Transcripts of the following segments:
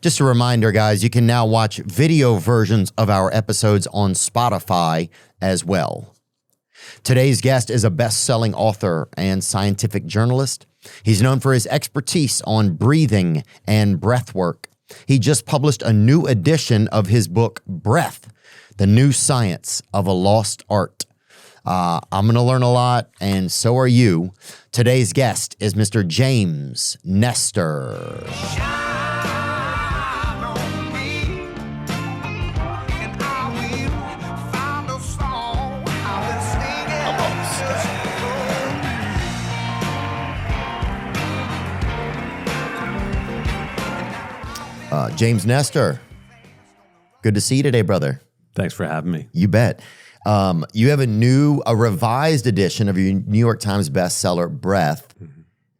Just a reminder, guys, you can now watch video versions of our episodes on Spotify as well. Today's guest is a best-selling author and scientific journalist. He's known for his expertise on breathing and breathwork. He just published a new edition of his book, Breath, The New Science of a Lost Art. I'm going to learn a lot, and so are you. Today's guest is Mr. James Nestor. James Nestor, good to see you today, brother. Thanks for having me. You bet. You have a revised edition of your New York Times bestseller, Breath,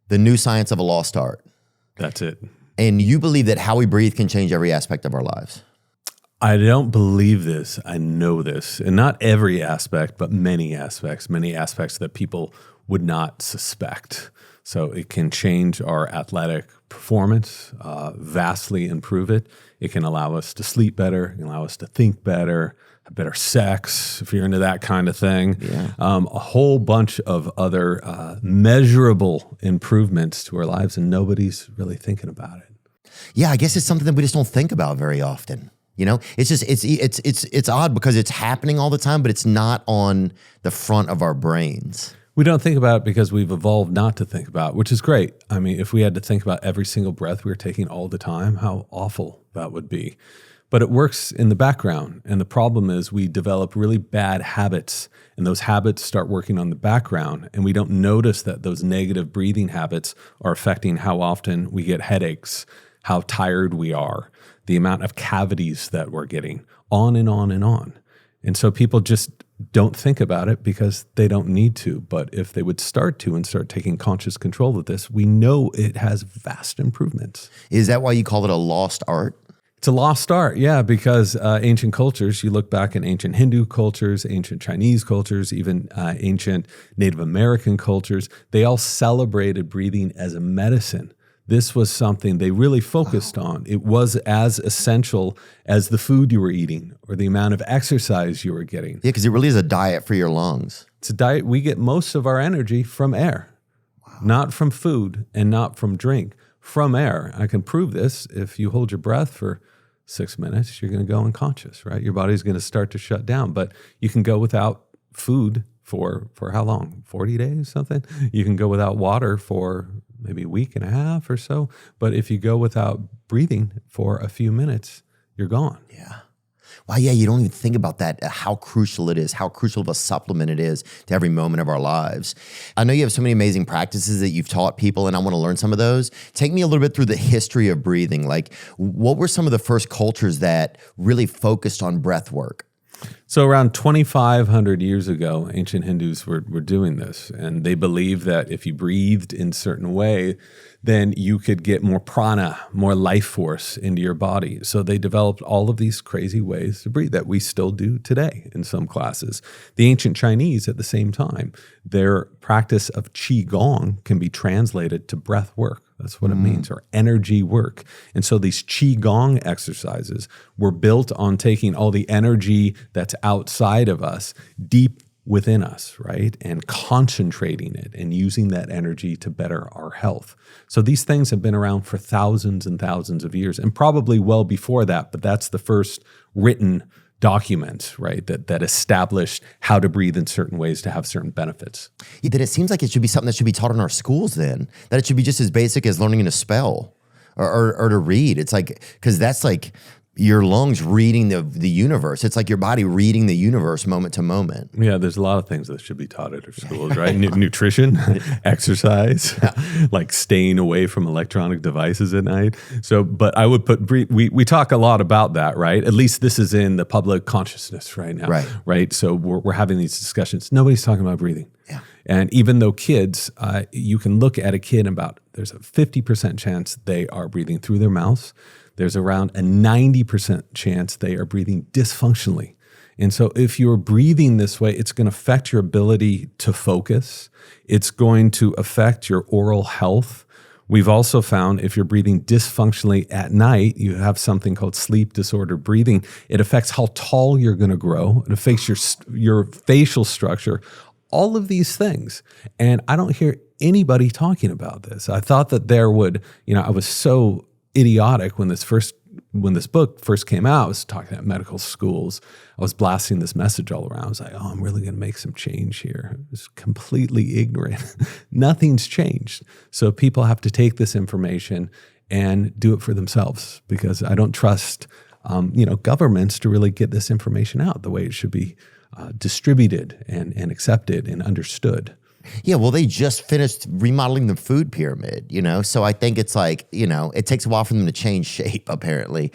The New Science of a Lost Art. That's it. And you believe that how we breathe can change every aspect of our lives. I don't believe this. I know this. And not every aspect, but many aspects that people would not suspect. So it can change our athletic performance, vastly improve it. It can allow us to sleep better, it can allow us to think better, have better sex, if you're into that kind of thing. Yeah. A whole bunch of other measurable improvements to our lives, and nobody's really thinking about it. Yeah, I guess it's something that we just don't think about very often. You know, it's just, it's odd because it's happening all the time, but it's not on the front of our brains. We don't think about it because we've evolved not to think about it, which is great. I mean, if we had to think about every single breath we were taking all the time, how awful that would be. But it works in the background. And the problem is we develop really bad habits, and those habits start working on the background. And we don't notice that those negative breathing habits are affecting how often we get headaches, how tired we are, the amount of cavities that we're getting, on and on and on. And so people just don't think about it because they don't need to. But if they would start to and start taking conscious control of this, we know it has vast improvements. Is that why you call it a lost art? It's a lost art, yeah, because ancient cultures, you look back in ancient Hindu cultures, ancient Chinese cultures, even ancient Native American cultures, they all celebrated breathing as a medicine. This was something they really focused on. It was as essential as the food you were eating or the amount of exercise you were getting. Yeah, because it really is a diet for your lungs. It's a diet. We get most of our energy from air, not from food and not from drink, from air. I can prove this. If you hold your breath for 6 minutes, you're going to go unconscious, right? Your body's going to start to shut down, but you can go without food for how long? 40 days, something? You can go without water for maybe a week and a half or so. But if you go without breathing for a few minutes, you're gone. Yeah. Wow, yeah, you don't even think about that, how crucial it is, how crucial of a supplement it is to every moment of our lives. I know you have so many amazing practices that you've taught people, and I want to learn some of those. Take me a little bit through the history of breathing. Like, what were some of the first cultures that really focused on breath work? So around 2,500 years ago, ancient Hindus were doing this, and they believed that if you breathed in a certain way, then you could get more prana, more life force into your body. So they developed all of these crazy ways to breathe that we still do today in some classes. The ancient Chinese, at the same time, their practice of Qigong can be translated to breath work. That's what it means, or energy work. And so these Qigong exercises were built on taking all the energy that's outside of us, deep within us, right? And concentrating it and using that energy to better our health. So these things have been around for thousands and thousands of years, and probably well before that, but that's the first written document, right, that established how to breathe in certain ways to have certain benefits. Yeah, then it seems like it should be something that should be taught in our schools then, that it should be just as basic as learning to spell or to read. It's like, because that's like your lungs reading the universe. It's like your body reading the universe moment to moment. Yeah, there's a lot of things that should be taught at our schools, right? Nutrition, exercise, like staying away from electronic devices at night. So, but I would put, we talk a lot about that, right? At least this is in the public consciousness right now, right? So we're having these discussions. Nobody's talking about breathing. Yeah. And even though kids, you can look at a kid about, there's a 50% chance they are breathing through their mouths. There's around a 90% chance they are breathing dysfunctionally. And so if you're breathing this way, it's going to affect your ability to focus. It's going to affect your oral health. We've also found if you're breathing dysfunctionally at night, you have something called sleep disordered breathing. It affects how tall you're going to grow. It affects your facial structure, all of these things. And I don't hear anybody talking about this. I thought that there would, I was so idiotic when this book first came out. I was talking at medical schools. I was blasting this message all around. I was like, oh, I'm really going to make some change here. I was completely ignorant. Nothing's changed. So people have to take this information and do it for themselves, because I don't trust, governments to really get this information out the way it should be distributed and accepted and understood. Yeah, well, they just finished remodeling the food pyramid, So I think it's like, it takes a while for them to change shape, apparently.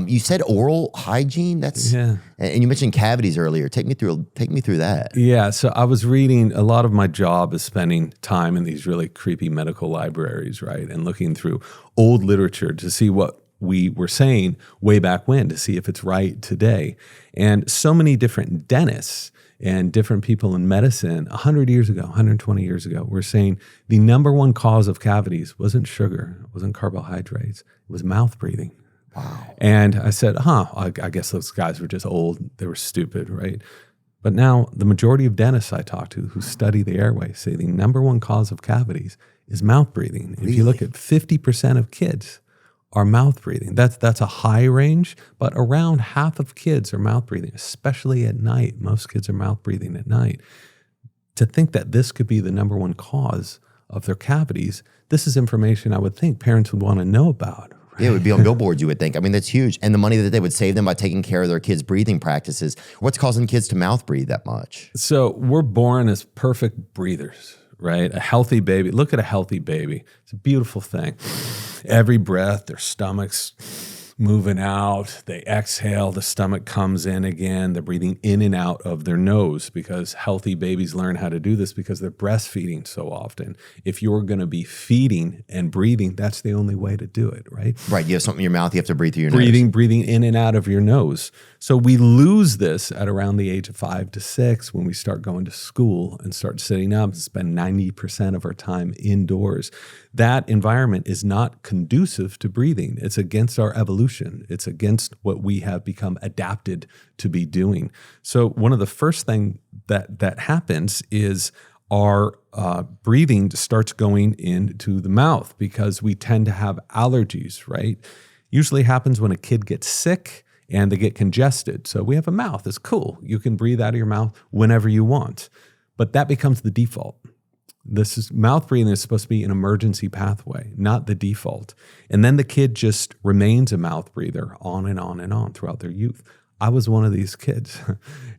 You said oral hygiene. And you mentioned cavities earlier. Take me through that. Yeah, so I was reading, a lot of my job is spending time in these really creepy medical libraries, right? And looking through old literature to see what we were saying way back when, to see if it's right today. And so many different dentists and different people in medicine 100 years ago, 120 years ago, were saying the number one cause of cavities wasn't sugar, it wasn't carbohydrates, it was mouth breathing. Wow. And I said, I guess those guys were just old, they were stupid, right? But now the majority of dentists I talk to who study the airway say the number one cause of cavities is mouth breathing. Really? If you look at 50% of kids are mouth breathing. That's a high range, but around half of kids are mouth breathing, especially at night. Most kids are mouth breathing at night. To think that this could be the number one cause of their cavities, this is information I would think parents would want to know about. Right? Yeah, it would be on billboards, you would think. I mean, that's huge. And the money that they would save them by taking care of their kids' breathing practices. What's causing kids to mouth breathe that much? So we're born as perfect breathers, right? A healthy baby. Look at a healthy baby. It's a beautiful thing. Every breath, their stomach's moving out. They exhale, the stomach comes in again. They're breathing in and out of their nose, because healthy babies learn how to do this because they're breastfeeding so often. If you're going to be feeding and breathing, that's the only way to do it, right? Right. You have something in your mouth, you have to breathe through your nose. Breathing in and out of your nose. So we lose this at around the age of 5 to 6 when we start going to school and start sitting up and spend 90% of our time indoors. That environment is not conducive to breathing. It's against our evolution. It's against what we have become adapted to be doing. So one of the first things that happens is our breathing starts going into the mouth, because we tend to have allergies, right? Usually happens when a kid gets sick and they get congested. So we have a mouth. It's cool. You can breathe out of your mouth whenever you want. But that becomes the default. Mouth breathing is supposed to be an emergency pathway, not the default. And then the kid just remains a mouth breather on and on and on throughout their youth. I was one of these kids.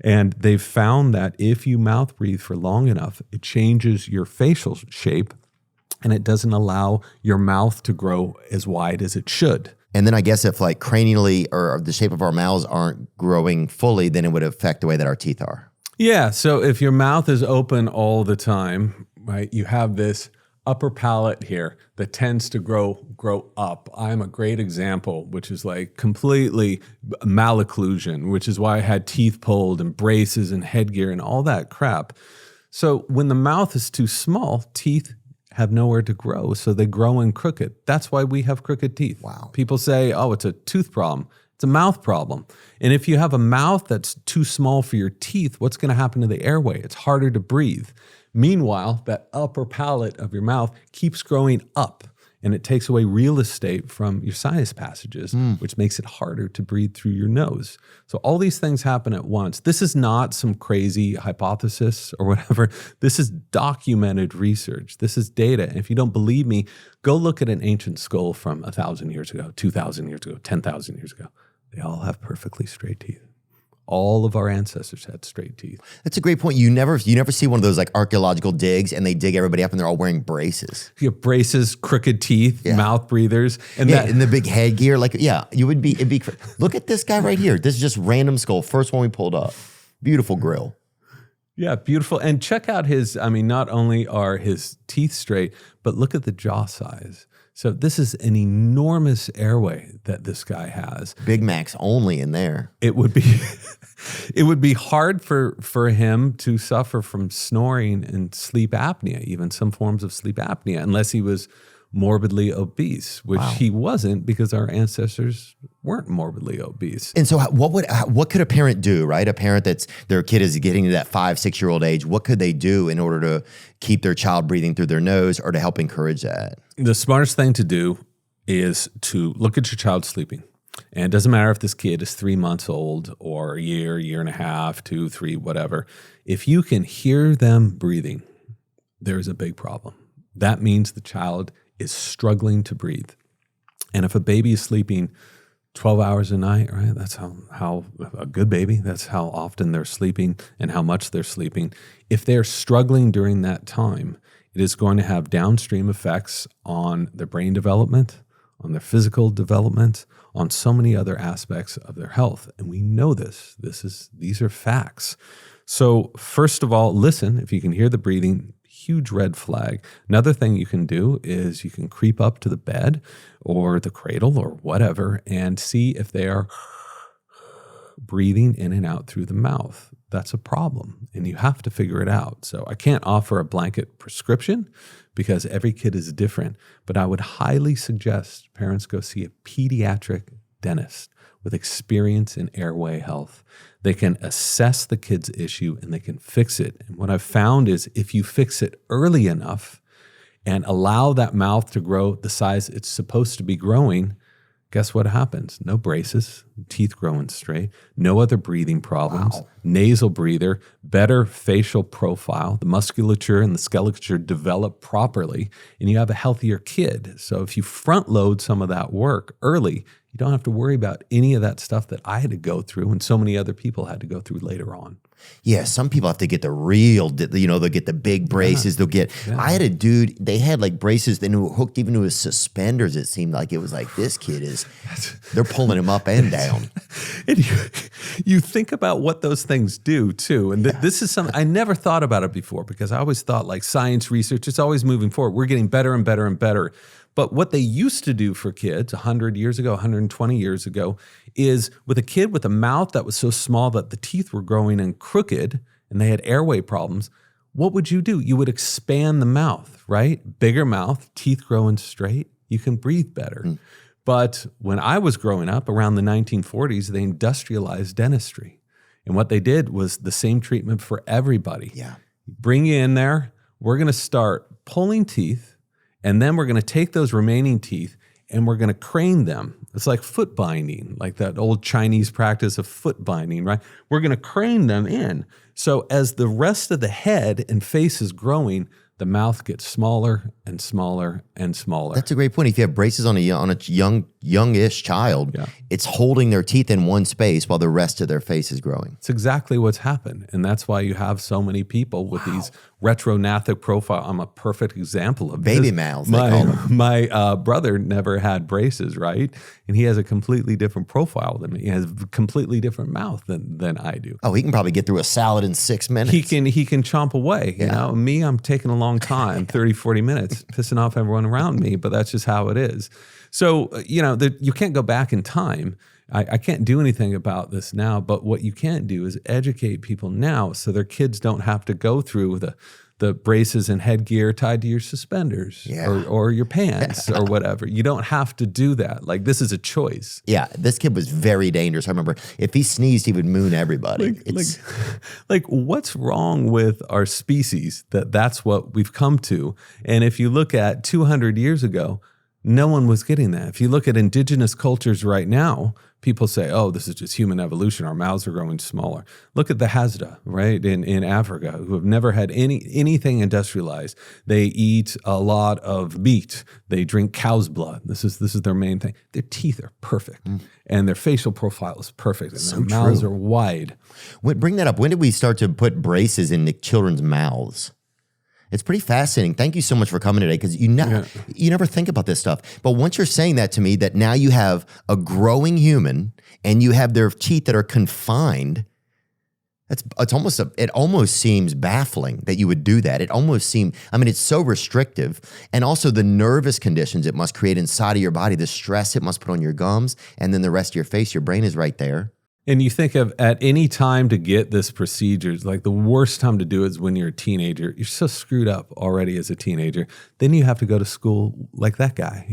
And they've found that if you mouth breathe for long enough, it changes your facial shape and it doesn't allow your mouth to grow as wide as it should. And then I guess if like cranially or the shape of our mouths aren't growing fully, then it would affect the way that our teeth are. Yeah. So if your mouth is open all the time, right, you have this upper palate here that tends to grow up. I'm a great example, which is like completely malocclusion, which is why I had teeth pulled and braces and headgear and all that crap. So when the mouth is too small, teeth have nowhere to grow, so they grow in crooked. That's why we have crooked teeth. Wow. People say, oh, it's a tooth problem. It's a mouth problem. And if you have a mouth that's too small for your teeth, what's going to happen to the airway? It's harder to breathe. Meanwhile, that upper palate of your mouth keeps growing up, and it takes away real estate from your sinus passages, which makes it harder to breathe through your nose. So all these things happen at once. This is not some crazy hypothesis or whatever. This is documented research. This is data. And if you don't believe me, go look at an ancient skull from 1,000 years ago, 2,000 years ago, 10,000 years ago. They all have perfectly straight teeth. All of our ancestors had straight teeth. That's a great point. You never see one of those like archaeological digs and they dig everybody up and they're all wearing braces. You have braces, crooked teeth, mouth breathers. And and the big headgear. Like, it'd be, look at this guy right here. This is just random skull. First one we pulled up. Beautiful grill. Yeah, beautiful. And check out not only are his teeth straight, but look at the jaw size. So this is an enormous airway that this guy has. Big Macs only in there. It would be hard for him to suffer from snoring and sleep apnea, even some forms of sleep apnea, unless he was morbidly obese, which he wasn't because our ancestors weren't morbidly obese. And so what could a parent do, right? A parent that's their kid is getting to that 5-6-year-old age. What could they do in order to keep their child breathing through their nose or to help encourage that? The smartest thing to do is to look at your child sleeping. And it doesn't matter if this kid is 3 months old or a year and a half, 2, 3, whatever. If you can hear them breathing, there's a big problem. That means the child is struggling to breathe. And if a baby is sleeping 12 hours a night, right? That's how a good baby, that's how often they're sleeping and how much they're sleeping. If they're struggling during that time, it is going to have downstream effects on their brain development, on their physical development, on so many other aspects of their health. And we know this. These are facts. So first of all, listen. If you can hear the breathing, huge red flag. Another thing you can do is you can creep up to the bed or the cradle or whatever and see if they are breathing in and out through the mouth. That's a problem, and you have to figure it out. So I can't offer a blanket prescription because every kid is different, but I would highly suggest parents go see a pediatric dentist with experience in airway health. They can assess the kid's issue and they can fix it. And what I've found is if you fix it early enough and allow that mouth to grow the size it's supposed to be growing, guess what happens? No braces, teeth growing straight, no other breathing problems, nasal breather, better facial profile, the musculature and the skeleton develop properly, and you have a healthier kid. So if you front load some of that work early, you don't have to worry about any of that stuff that I had to go through and so many other people had to go through later on. Yeah, some people have to get the real, they'll get the big braces. They'll get, I had a dude, they had like braces that were hooked even to his suspenders. It seemed like it was like, this kid they're pulling him up and down. And you think about what those things do too. And this is something, I never thought about it before because I always thought like science research, it's always moving forward. We're getting better and better and better. But what they used to do for kids 100 years ago, 120 years ago, is with a kid with a mouth that was so small that the teeth were growing and crooked and they had airway problems, what would you do? You would expand the mouth, right? Bigger mouth, teeth growing straight, you can breathe better. But when I was growing up around the 1940s, they industrialized dentistry. And what they did was the same treatment for everybody. Yeah. Bring you in there, we're going to start pulling teeth, and then we're going to take those remaining teeth and we're going to crane them. It's like foot binding, like that old Chinese practice of foot binding, right? We're going to crane them in. So as the rest of the head and face is growing, the mouth gets smaller and smaller and smaller. That's a great point. If you have braces on a youngish child, it's holding their teeth in one space while the rest of their face is growing. It's exactly what's happened. And that's why you have so many people with these retrognathic profile. I'm a perfect example of baby mouths. They call them. My brother never had braces, right? And he has a completely different profile than me. He has a completely different mouth than I do. Oh, he can probably get through a salad in 6 minutes. He can chomp away. You know, me, I'm taking a long time, 30, 40 minutes, pissing off everyone around me, but that's just how it is. So, you can't go back in time. I can't do anything about this now, but what you can do is educate people now so their kids don't have to go through the braces and headgear tied to your suspenders or your pants or whatever. You don't have to do that. Like, this is a choice. Yeah, this kid was very dangerous. I remember if he sneezed, he would moon everybody. Like what's wrong with our species that's what we've come to? And if you look at 200 years ago, no one was getting that. If you look at indigenous cultures right now, people say, oh, this is just human evolution. Our mouths are growing smaller. Look at the Hazda, right, in Africa, who have never had anything industrialized. They eat a lot of meat. They drink cow's blood. This is their main thing. Their teeth are perfect, and their facial profile is perfect, and their mouths are wide. Bring that up. When did we start to put braces in the children's mouths? It's pretty fascinating. Thank you so much for coming today because you never think about this stuff. But once you're saying that to me, that now you have a growing human and you have their teeth that are confined, it almost seems baffling that you would do that. It almost seems, it's so restrictive. And also the nervous conditions it must create inside of your body, the stress it must put on your gums, and then the rest of your face, your brain is right there. And you think of at any time to get this procedure, like the worst time to do it is when you're a teenager. You're so screwed up already as a teenager. Then you have to go to school like that guy,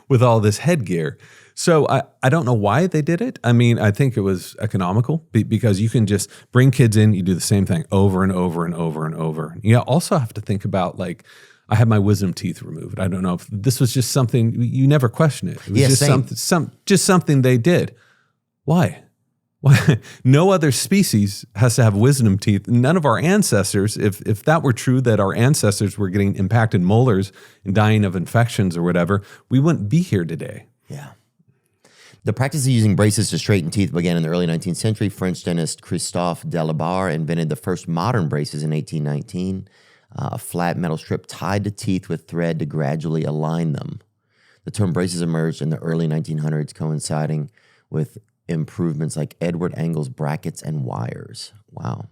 with all this headgear. So I don't know why they did it. I mean, I think it was economical because you can just bring kids in, you do the same thing over and over and over and over. You also have to think about, like, I had my wisdom teeth removed. I don't know if this was just something, you never question it. It was just something they did. Why? No other species has to have wisdom teeth. None of our ancestors, if that were true, that our ancestors were getting impacted molars and dying of infections or whatever, we wouldn't be here today. Yeah. The practice of using braces to straighten teeth began in the early 19th century. French dentist Christophe Delabarre invented the first modern braces in 1819. A flat metal strip tied to teeth with thread to gradually align them. The term braces emerged in the early 1900s, coinciding with improvements like Edward Engel's brackets and wires. Wow.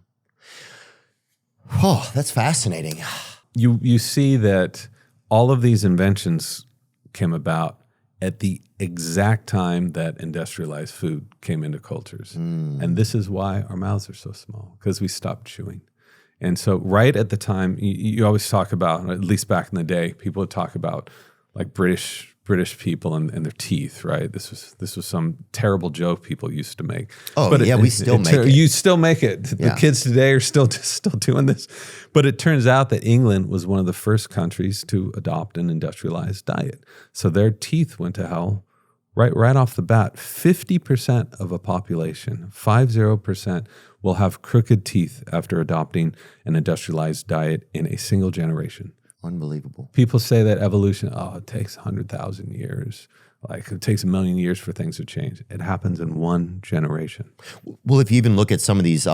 Oh, that's fascinating. You see that all of these inventions came about at the exact time that industrialized food came into cultures. And this is why our mouths are so small, because we stopped chewing. And so right at the time, you always talk about, at least back in the day, people would talk about like British people and their teeth, right? This was some terrible joke people used to make. Oh, but we still make it. You still make it. The kids today are still doing this. But it turns out that England was one of the first countries to adopt an industrialized diet. So their teeth went to hell right off the bat. 50% of a population, 50%, will have crooked teeth after adopting an industrialized diet in a single generation. Unbelievable. People say that evolution, it takes 100,000 years. Like, it takes 1 million years for things to change. It happens in one generation. Well, if you even look at some of these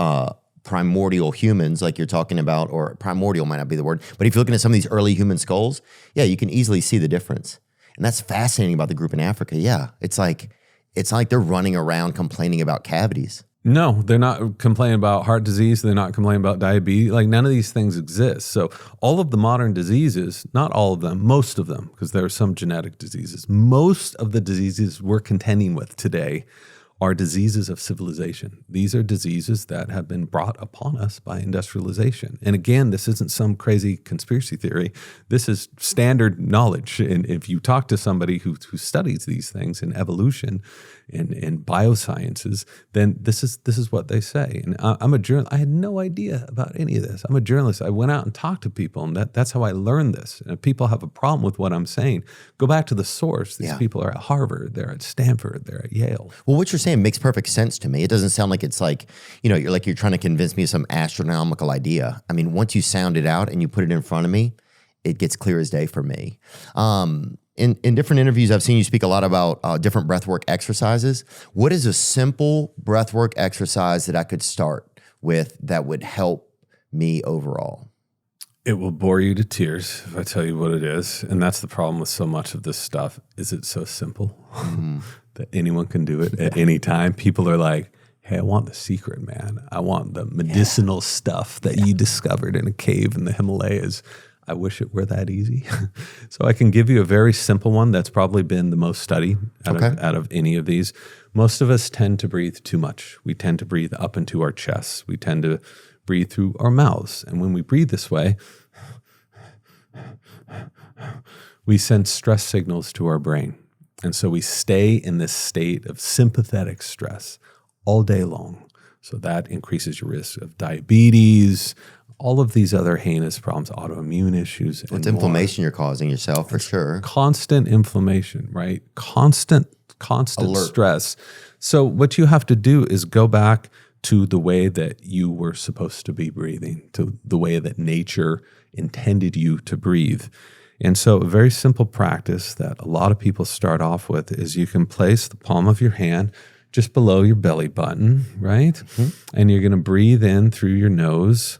primordial humans, like you're talking about, or primordial might not be the word, but if you're looking at some of these early human skulls, you can easily see the difference. And that's fascinating about the group in Africa. Yeah, it's like they're running around complaining about cavities. No, they're not complaining about heart disease. They're not complaining about diabetes. Like, none of these things exist. So all of the modern diseases, not all of them, most of them, because there are some genetic diseases, most of the diseases we're contending with today are diseases of civilization. These are diseases that have been brought upon us by industrialization. And again, this isn't some crazy conspiracy theory. This is standard knowledge. And if you talk to somebody who studies these things in evolution and biosciences, then this is what they say. And I'm a journalist. I had no idea about any of this. I'm a journalist. I went out and talked to people, and that's how I learned this. And if people have a problem with what I'm saying, go back to the source. These people are at Harvard, they're at Stanford, they're at Yale. Well, what you're saying makes perfect sense to me. It doesn't sound like it's like, you're trying to convince me of some astronomical idea. I mean, once you sound it out and you put it in front of me, it gets clear as day for me. In different interviews, I've seen you speak a lot about different breathwork exercises. What is a simple breathwork exercise that I could start with that would help me overall? It will bore you to tears if I tell you what it is. And that's the problem with so much of this stuff, is it's so simple that anyone can do it at any time. People are like, hey, I want the secret, man. I want the medicinal stuff that you discovered in a cave in the Himalayas. I wish it were that easy. So I can give you a very simple one that's probably been the most studied out of any of these. Most of us tend to breathe too much. We tend to breathe up into our chests. We tend to breathe through our mouths. And when we breathe this way, we send stress signals to our brain. And so we stay in this state of sympathetic stress all day long. So that increases your risk of diabetes, all of these other heinous problems, autoimmune issues. It's inflammation you're causing yourself, for sure. Constant inflammation, right? Constant alert. Stress. So what you have to do is go back to the way that you were supposed to be breathing, to the way that nature intended you to breathe. And so a very simple practice that a lot of people start off with is you can place the palm of your hand just below your belly button, right? Mm-hmm. And you're going to breathe in through your nose.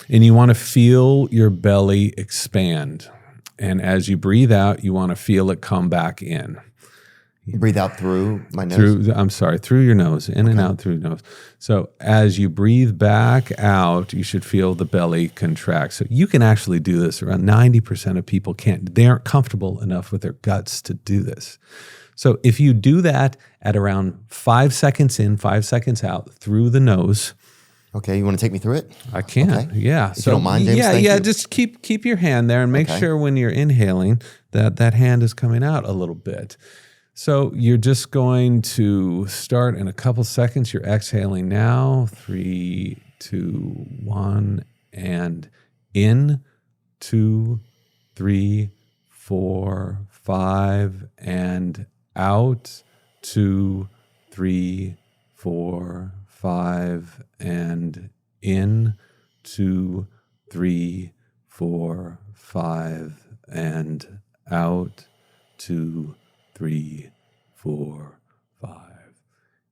And you want to feel your belly expand. And as you breathe out, you want to feel it come back in. Breathe out through my nose? Through your nose, in and out through your nose. So as you breathe back out, you should feel the belly contract. So you can actually do this. Around 90% of people can't. They aren't comfortable enough with their guts to do this. So if you do that at around 5 seconds in, 5 seconds out through the nose. Okay, you want to take me through it? I can. Okay. Yeah. If you don't mind, James, yeah, thank you. just keep your hand there and make Okay. sure when you're inhaling that hand is coming out a little bit. So you're just going to start in a couple seconds. You're exhaling now. 3, 2, 1, and in. 2, 3, 4, 5, and out. 2, 3, 4, 5, and in. 2, 3, 4, 5, and out. 2, 3, 4, 5.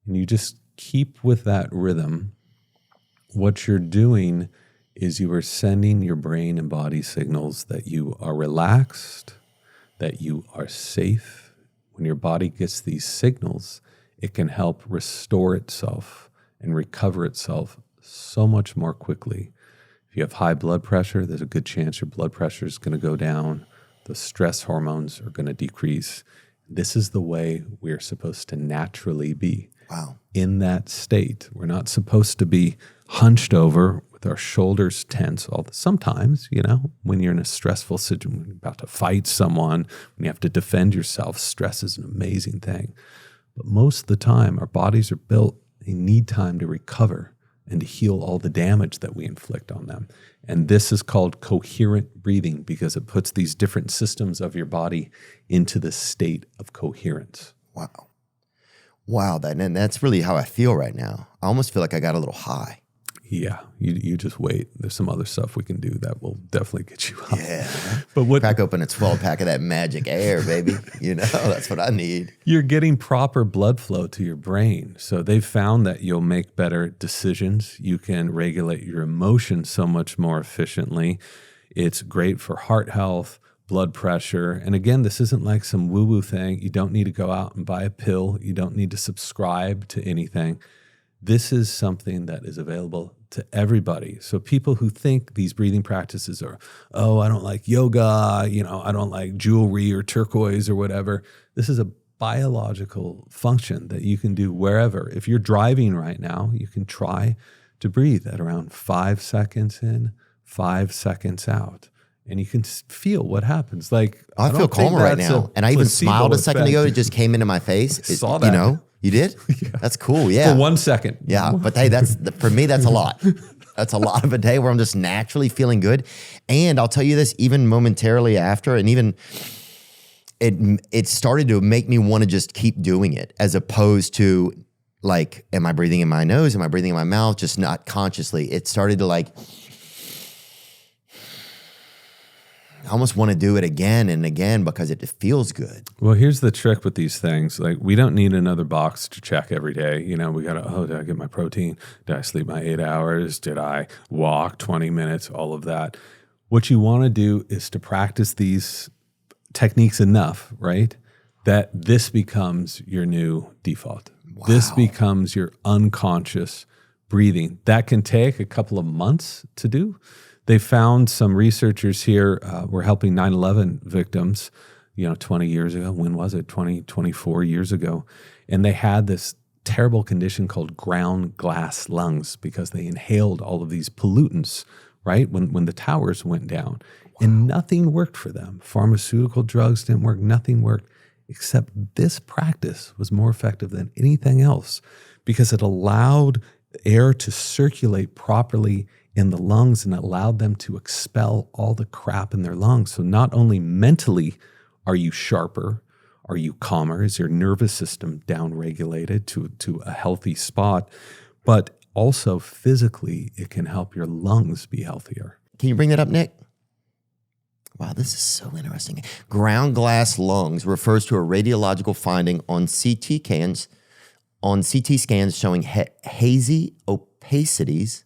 And you just keep with that rhythm. What you're doing is you are sending your brain and body signals that you are relaxed, that you are safe. When your body gets these signals, it can help restore itself and recover itself so much more quickly. If you have high blood pressure, there's a good chance your blood pressure is going to go down. The stress hormones are going to decrease. This is the way we're supposed to naturally be. Wow. In that state. We're not supposed to be hunched over with our shoulders tense. Sometimes, when you're in a stressful situation, when you're about to fight someone, when you have to defend yourself, stress is an amazing thing. But most of the time, our bodies are built, they need time to recover and to heal all the damage that we inflict on them. And this is called coherent breathing because it puts these different systems of your body into the state of coherence. Wow. Wow, and that's really how I feel right now. I almost feel like I got a little high. Yeah, you just wait. There's some other stuff we can do that will definitely get you up. Yeah. But crack open a 12-pack of that magic air, baby. That's what I need. You're getting proper blood flow to your brain. So they've found that you'll make better decisions. You can regulate your emotions so much more efficiently. It's great for heart health, blood pressure. And again, this isn't like some woo-woo thing. You don't need to go out and buy a pill. You don't need to subscribe to anything. This is something that is available to everybody. So people who think these breathing practices are, I don't like yoga, I don't like jewelry or turquoise or whatever. This is a biological function that you can do wherever. If you're driving right now, you can try to breathe at around 5 seconds in, 5 seconds out. And you can feel what happens. Like I feel calmer right now. And I even smiled a second ago. It just came into my face. I saw that. You did? Yeah. That's cool. Yeah. For 1 second. Yeah. But hey, for me, that's a lot. That's a lot of a day where I'm just naturally feeling good. And I'll tell you this, even momentarily after, and even it started to make me want to just keep doing it as opposed to like, am I breathing in my nose? Am I breathing in my mouth? Just not consciously. It started to I almost want to do it again and again because it feels good. Well, here's the trick with these things. Like, we don't need another box to check every day. We got to, did I get my protein? Did I sleep my 8 hours? Did I walk 20 minutes? All of that. What you want to do is to practice these techniques enough, right? That this becomes your new default. Wow. This becomes your unconscious breathing. That can take a couple of months to do. They found some researchers here were helping 9/11 victims, 20 years ago. When was it? 24 years ago. And they had this terrible condition called ground glass lungs because they inhaled all of these pollutants, right? When the towers went down. Wow. And nothing worked for them. Pharmaceutical drugs didn't work. Nothing worked. Except this practice was more effective than anything else because it allowed air to circulate properly in the lungs and allowed them to expel all the crap in their lungs. So not only mentally are you sharper, are you calmer, is your nervous system downregulated to a healthy spot, but also physically it can help your lungs be healthier. Can you bring that up, Nick? Wow, this is so interesting. Ground glass lungs refers to a radiological finding on CT scans showing hazy opacities.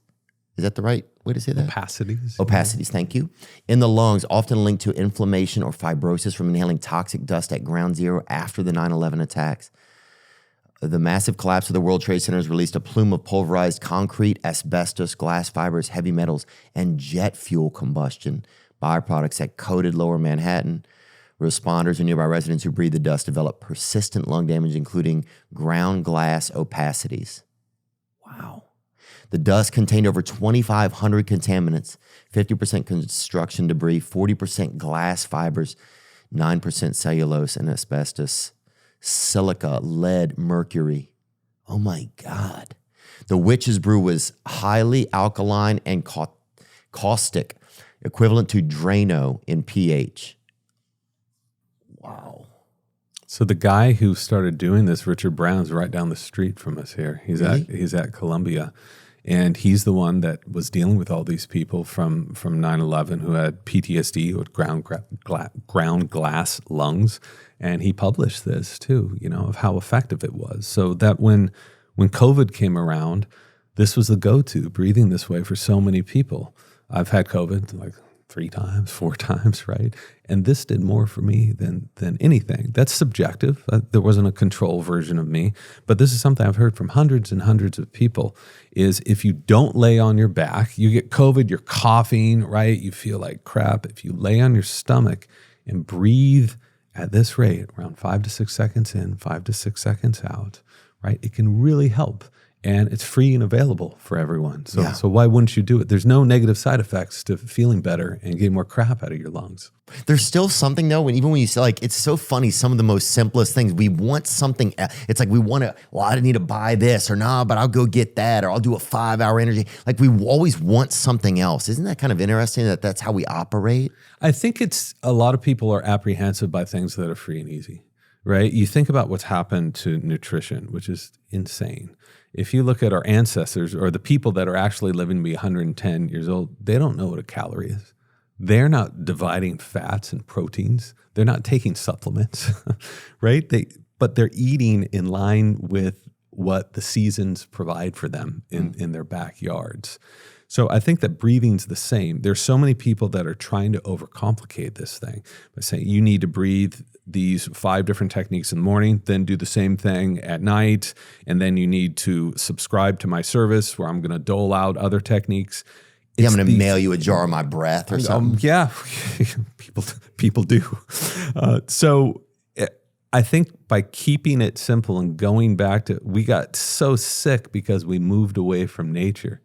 Is that the right way to say that? Opacities. Opacities, thank you. In the lungs, often linked to inflammation or fibrosis from inhaling toxic dust at ground zero after the 9/11 attacks. The massive collapse of the World Trade Center has released a plume of pulverized concrete, asbestos, glass fibers, heavy metals, and jet fuel combustion byproducts that coated lower Manhattan. Responders and nearby residents who breathed the dust developed persistent lung damage, including ground glass opacities. Wow. The dust contained over 2,500 contaminants, 50% construction debris, 40% glass fibers, 9% cellulose and asbestos, silica, lead, mercury. Oh my God. The witch's brew was highly alkaline and caustic, equivalent to Drano in pH. Wow. So the guy who started doing this, Richard Brown's right down the street from us here. He's at Columbia. And he's the one that was dealing with all these people from 9/11 who had PTSD, who had ground glass lungs. And he published this too, of how effective it was. So that when COVID came around, this was the go-to, breathing this way for so many people. I've had COVID like 3 times, 4 times, right? And this did more for me than anything. That's subjective. There wasn't a control version of me. But this is something I've heard from hundreds and hundreds of people, is if you don't lay on your back, you get COVID, you're coughing, right? You feel like crap. If you lay on your stomach and breathe at this rate, around 5 to 6 seconds in, 5 to 6 seconds out, right? It can really help. And it's free and available for everyone. So why wouldn't you do it? There's no negative side effects to feeling better and getting more crap out of your lungs. There's still something though, even when you say, like, it's so funny, some of the most simplest things, we want something. It's like we want to, I need to buy this, or but I'll go get that, or I'll do a 5-hour energy. Like, we always want something else. Isn't that kind of interesting that that's how we operate? I think it's a lot of people are apprehensive by things that are free and easy, right? You think about what's happened to nutrition, which is insane. If you look at our ancestors or the people that are actually living to be 110 years old, they don't know what a calorie is. They're not dividing fats and proteins. They're not taking supplements, right? But they're eating in line with what the seasons provide for them in their backyards. So I think that breathing's the same. There's so many people that are trying to overcomplicate this thing by saying you need to breathe these 5 different techniques in the morning, then do the same thing at night, and then you need to subscribe to my service where I'm going to dole out other techniques. I'm going to mail you a jar of my breath or something. Yeah, people do. So I think by keeping it simple and going back to, we got so sick because we moved away from nature.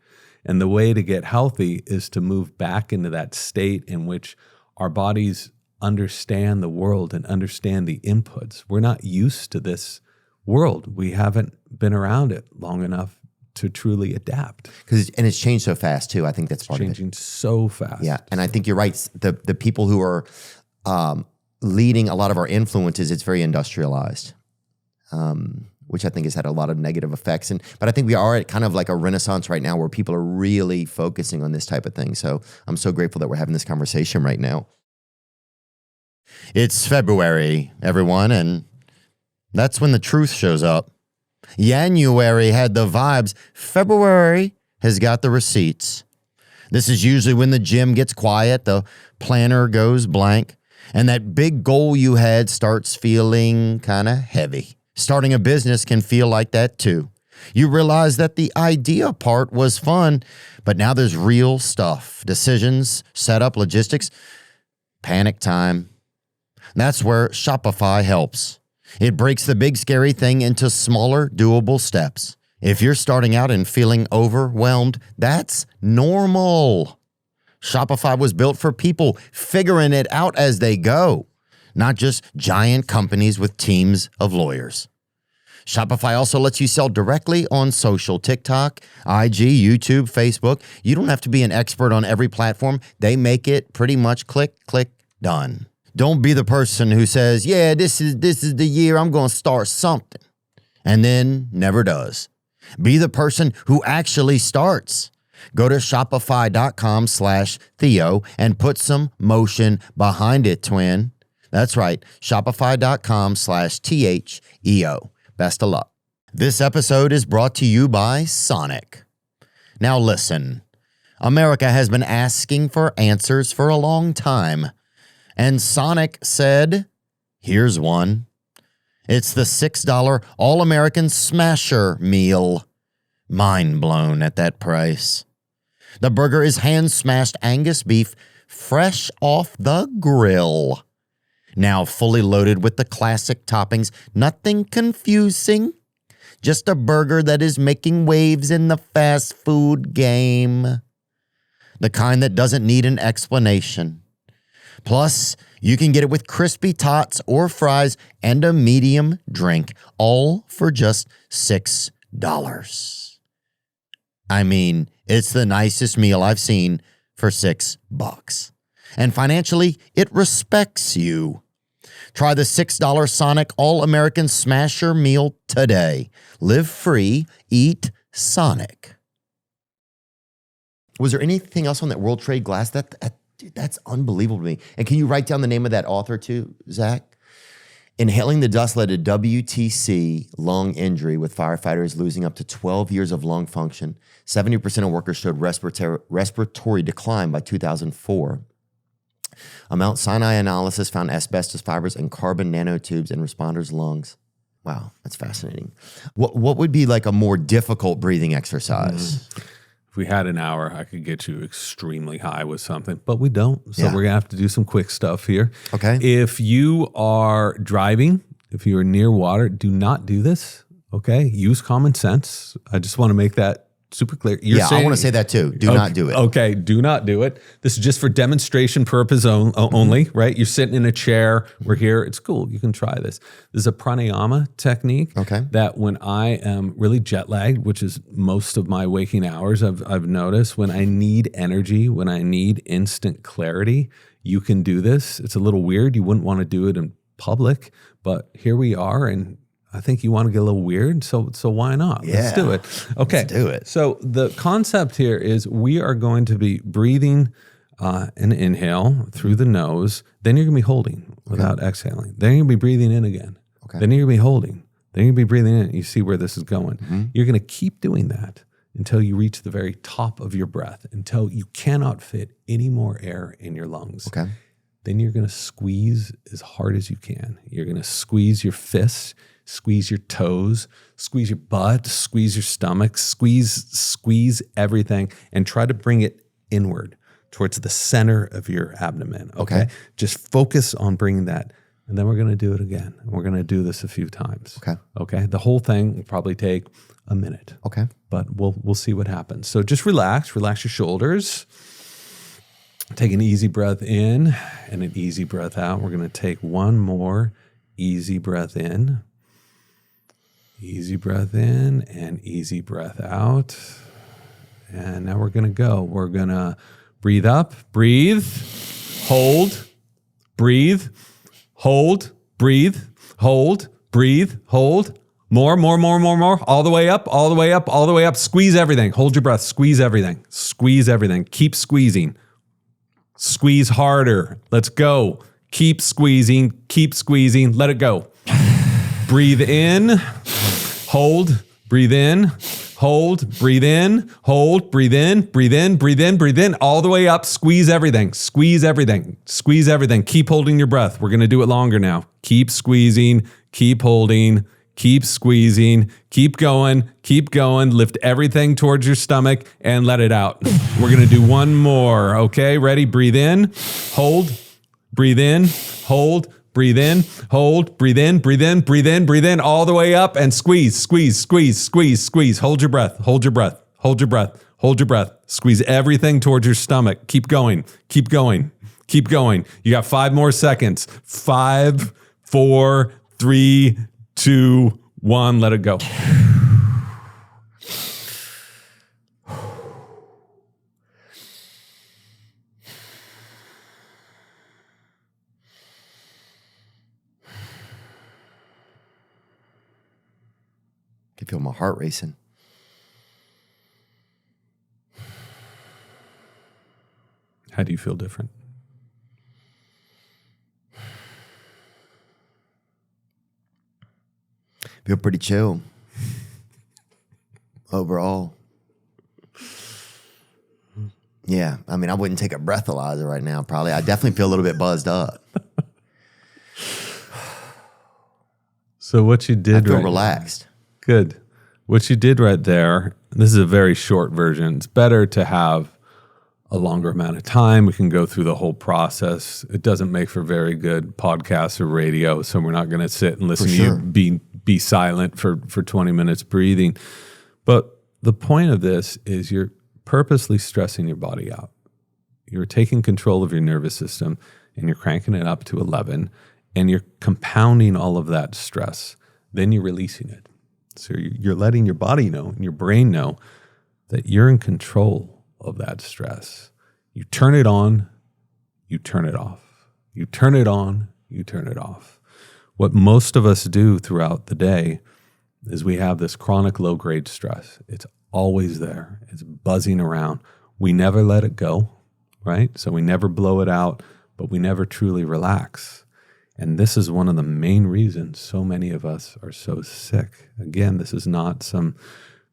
And the way to get healthy is to move back into that state in which our bodies understand the world and understand the inputs. We're not used to this world. We haven't been around it long enough to truly adapt. And it's changed so fast too. I think that's part of it. Changing so fast. Yeah, and I think you're right. The people who are leading a lot of our influences, it's very industrialized, which I think has had a lot of negative effects. But I think we are at kind of like a renaissance right now where people are really focusing on this type of thing. So I'm so grateful that we're having this conversation right now. It's February, everyone, and that's when the truth shows up. January had the vibes. February has got the receipts. This is usually when the gym gets quiet, the planner goes blank, and that big goal you had starts feeling kind of heavy. Starting a business can feel like that too. You realize that the idea part was fun, but now there's real stuff. Decisions, setup, logistics, panic time. That's where Shopify helps. It breaks the big scary thing into smaller, doable steps. If you're starting out and feeling overwhelmed, that's normal. Shopify was built for people figuring it out as they go, not just giant companies with teams of lawyers. Shopify also lets you sell directly on social, TikTok, IG, YouTube, Facebook. You don't have to be an expert on every platform. They make it pretty much click, click, done. Don't be the person who says, yeah, this is the year I'm going to start something, and then never does. Be the person who actually starts. Go to shopify.com/Theo and put some motion behind it, twin. That's right, shopify.com/THEO. Best of luck. This episode is brought to you by Sonic. Now listen, America has been asking for answers for a long time. And Sonic said, here's one. It's the $6 All-American Smasher meal. Mind blown at that price. The burger is hand-smashed Angus beef, fresh off the grill. Now fully loaded with the classic toppings. Nothing confusing. Just a burger that is making waves in the fast food game. The kind that doesn't need an explanation. Plus, you can get it with crispy tots or fries and a medium drink, all for just $6. I mean, it's the nicest meal I've seen for $6. And financially, it respects you. Try the $6 Sonic All-American Smasher meal today. Live free, eat Sonic. Was there anything else on that World Trade Glass? Dude, that's unbelievable to me. And can you write down the name of that author too, Zach? Inhaling the dust led to WTC lung injury, with firefighters losing up to 12 years of lung function. 70% of workers showed respiratory decline by 2004. A Mount Sinai analysis found asbestos fibers and carbon nanotubes in responders' lungs. Wow, that's fascinating. What would be like a more difficult breathing exercise? If we had an hour, I could get you extremely high with something, but we don't. So we're going to have to do some quick stuff here. Okay. If you are driving, if you are near water, do not do this. Okay. Use common sense. I just want to make that super clear. I want to say that too. Do not do it. Okay, do not do it. This is just for demonstration purpose only, right? You're sitting in a chair. We're here. It's cool. You can try this. This is a pranayama technique that when I am really jet lagged, which is most of my waking hours, I've noticed when I need energy, when I need instant clarity, you can do this. It's a little weird. You wouldn't want to do it in public, but here we are, and I think you want to get a little weird, so why not? Yeah. Let's do it. Okay. Let's do it. So the concept here is we are going to be breathing an inhale through the nose. Then you're going to be holding without exhaling. Then you're going to be breathing in again. Okay. Then you're going to be holding. Then you're going to be breathing in. You see where this is going. You're going to keep doing that until you reach the very top of your breath, until you cannot fit any more air in your lungs. Okay. Then you're going to squeeze as hard as you can. You're going to squeeze your fists, squeeze your toes, squeeze your butt, squeeze your stomach, squeeze everything, and try to bring it inward towards the center of your abdomen. Okay. Just focus on bringing that. And then we're going to do it again. And we're going to do this a few times. Okay. The whole thing will probably take a minute. Okay. But we'll see what happens. So just relax your shoulders. Take an easy breath in and an easy breath out. We're going to take one more easy breath in. Easy breath in and easy breath out. And now we're going to go. We're going to breathe up, breathe, hold, breathe, hold, breathe, hold, breathe, hold. More. All the way up, all the way up, all the way up. Squeeze everything. Hold your breath. Squeeze everything. Squeeze everything. Keep squeezing. Squeeze harder. Let's go. Keep squeezing. Keep squeezing. Let it go. Breathe in. Hold. Breathe in. Hold. Breathe in. Hold. Breathe in. Breathe in. Breathe in. Breathe in. All the way up. Squeeze everything. Squeeze everything. Squeeze everything. Keep holding your breath. We're going to do it longer now. Keep squeezing. Keep holding. Keep squeezing, keep going, lift everything towards your stomach and let it out. We're going to do one more, okay? Ready? Breathe in, hold, breathe in, hold, breathe in, hold, breathe in, breathe in, breathe in, breathe in, all the way up and squeeze. Hold your breath, hold your breath, hold your breath, hold your breath. Squeeze everything towards your stomach. Keep going. You got 5 more seconds. 5, 4, 3, 2, 1, let it go. I can feel my heart racing. How do you feel different? Feel pretty chill overall. Yeah, I mean, I wouldn't take a breathalyzer right now, probably. I definitely feel a little bit buzzed up. So what you did I feel right relaxed. Good. What you did right there, this is a very short version. It's better to have a longer amount of time. We can go through the whole process. It doesn't make for very good podcasts or radio, so we're not going to sit and listen to you be silent for 20 minutes breathing. But the point of this is you're purposely stressing your body out. You're taking control of your nervous system and you're cranking it up to 11 and you're compounding all of that stress. Then you're releasing it. So you're letting your body know and your brain know that you're in control of that stress. You turn it on, you turn it off. You turn it on, you turn it off. What most of us do throughout the day is we have this chronic low-grade stress. It's always there. It's buzzing around. We never let it go, right? So we never blow it out, but we never truly relax. And this is one of the main reasons so many of us are so sick. Again, this is not some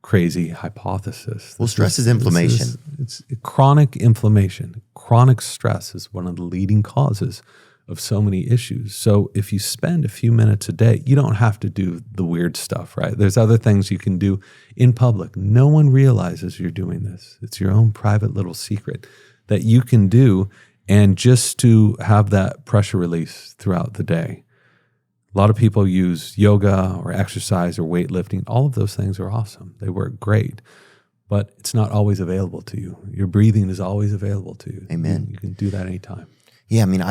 crazy hypothesis. Well, stress is inflammation. It's chronic inflammation. Chronic stress is one of the leading causes of so many issues. So if you spend a few minutes a day, you don't have to do the weird stuff, right? There's other things you can do in public. No one realizes you're doing this. It's your own private little secret that you can do, and just to have that pressure release throughout the day. A lot of people use yoga or exercise or weightlifting. All of those things are awesome. They work great, but it's not always available to you. Your breathing is always available to you. Amen. You can do that anytime. Yeah, I mean,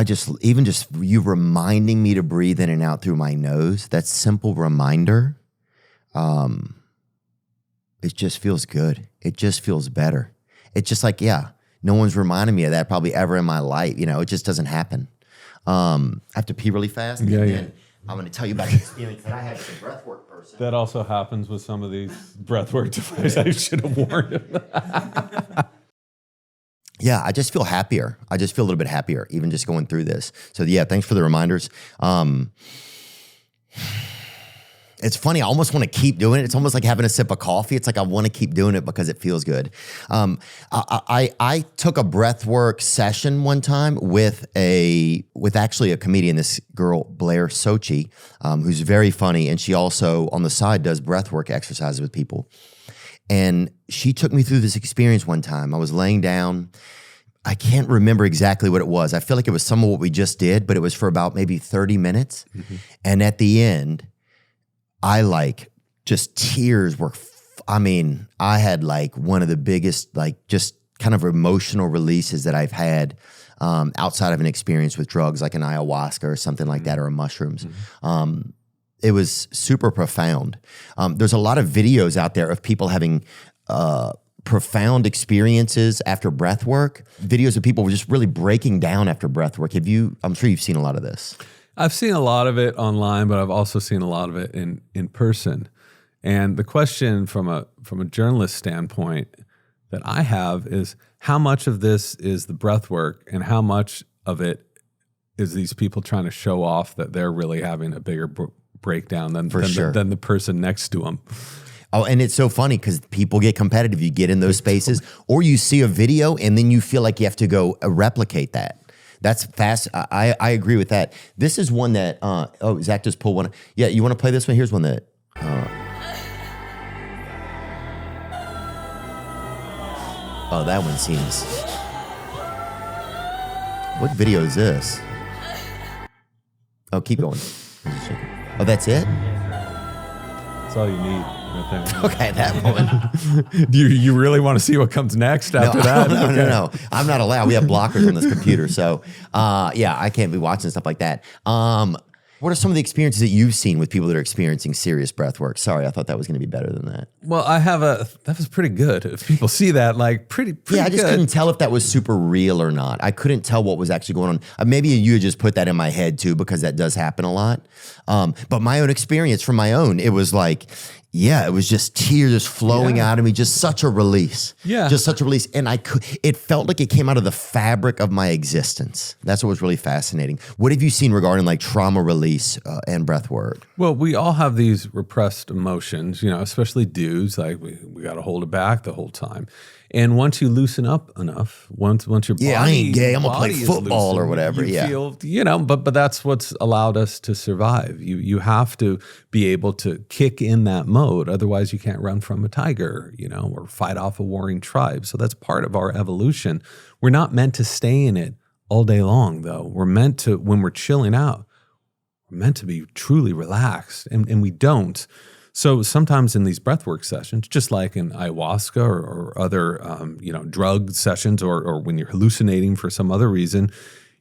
even just you reminding me to breathe in and out through my nose, that simple reminder, it just feels good. It just feels better. It's just like, yeah, no one's reminding me of that probably ever in my life. You know, it just doesn't happen. I have to pee really fast. Yeah, and yeah. then I'm going to tell you about the experience that I had with a breathwork person. That also happens with some of these breathwork devices. I should have warned him. Yeah, I just feel happier. I just feel a little bit happier, even just going through this. So yeah, thanks for the reminders. It's funny. I almost want to keep doing it. It's almost like having a sip of coffee. It's like I want to keep doing it because it feels good. I took a breathwork session one time with actually a comedian, this girl, Blair Sochi, who's very funny. And she also on the side does breathwork exercises with people. And she took me through this experience one time. I was laying down. I can't remember exactly what it was. I feel like it was some of what we just did, but it was for about maybe 30 minutes. Mm-hmm. And at the end, just tears were, I had like one of the biggest, just kind of emotional releases that I've had outside of an experience with drugs, like an ayahuasca or something like that, or mushrooms. Mm-hmm. It was super profound. There's a lot of videos out there of people having profound experiences after breath work, videos of people just really breaking down after breath work. I'm sure you've seen a lot of this. I've seen a lot of it online, but I've also seen a lot of it in person. And the question from a journalist standpoint that I have is how much of this is the breath work and how much of it is these people trying to show off that they're really having a bigger breakdown than the person next to them. Oh, and it's so funny because people get competitive. You get in those spaces or you see a video and then you feel like you have to go replicate that. That's fast. I agree with that. This is one that, Zach just pulled one. Yeah, you want to play this one? Here's one that, that one seems, what video is this? Oh, keep going. Oh, that's it? That's all you need right there. Okay, that one. Do you really want to see what comes next after that? No. I'm not allowed. We have blockers on this computer. So, I can't be watching stuff like that. What are some of the experiences that you've seen with people that are experiencing serious breath work? Sorry, I thought that was going to be better than that. Well, that was pretty good. If people see that, pretty yeah, I just good. Couldn't tell if that was super real or not. I couldn't tell what was actually going on. Maybe you had just put that in my head too, because that does happen a lot. But my own experience from my own, it was like, it was just tears just flowing out of me, just such a release. Yeah. Just such a release. And it felt like it came out of the fabric of my existence. That's what was really fascinating. What have you seen regarding trauma release and breath work? Well, we all have these repressed emotions, especially dudes, we got to hold it back the whole time. And once you loosen up enough, once your body, I ain't gay. I'm gonna play body is football or loosened, whatever. you Yeah. feel, but that's what's allowed us to survive. You have to be able to kick in that mode. Otherwise, you can't run from a tiger, or fight off a warring tribe. So that's part of our evolution. We're not meant to stay in it all day long, though. We're meant to, when we're chilling out, we're meant to be truly relaxed, and we don't. So sometimes in these breathwork sessions, just like in ayahuasca or other, drug sessions, or when you're hallucinating for some other reason,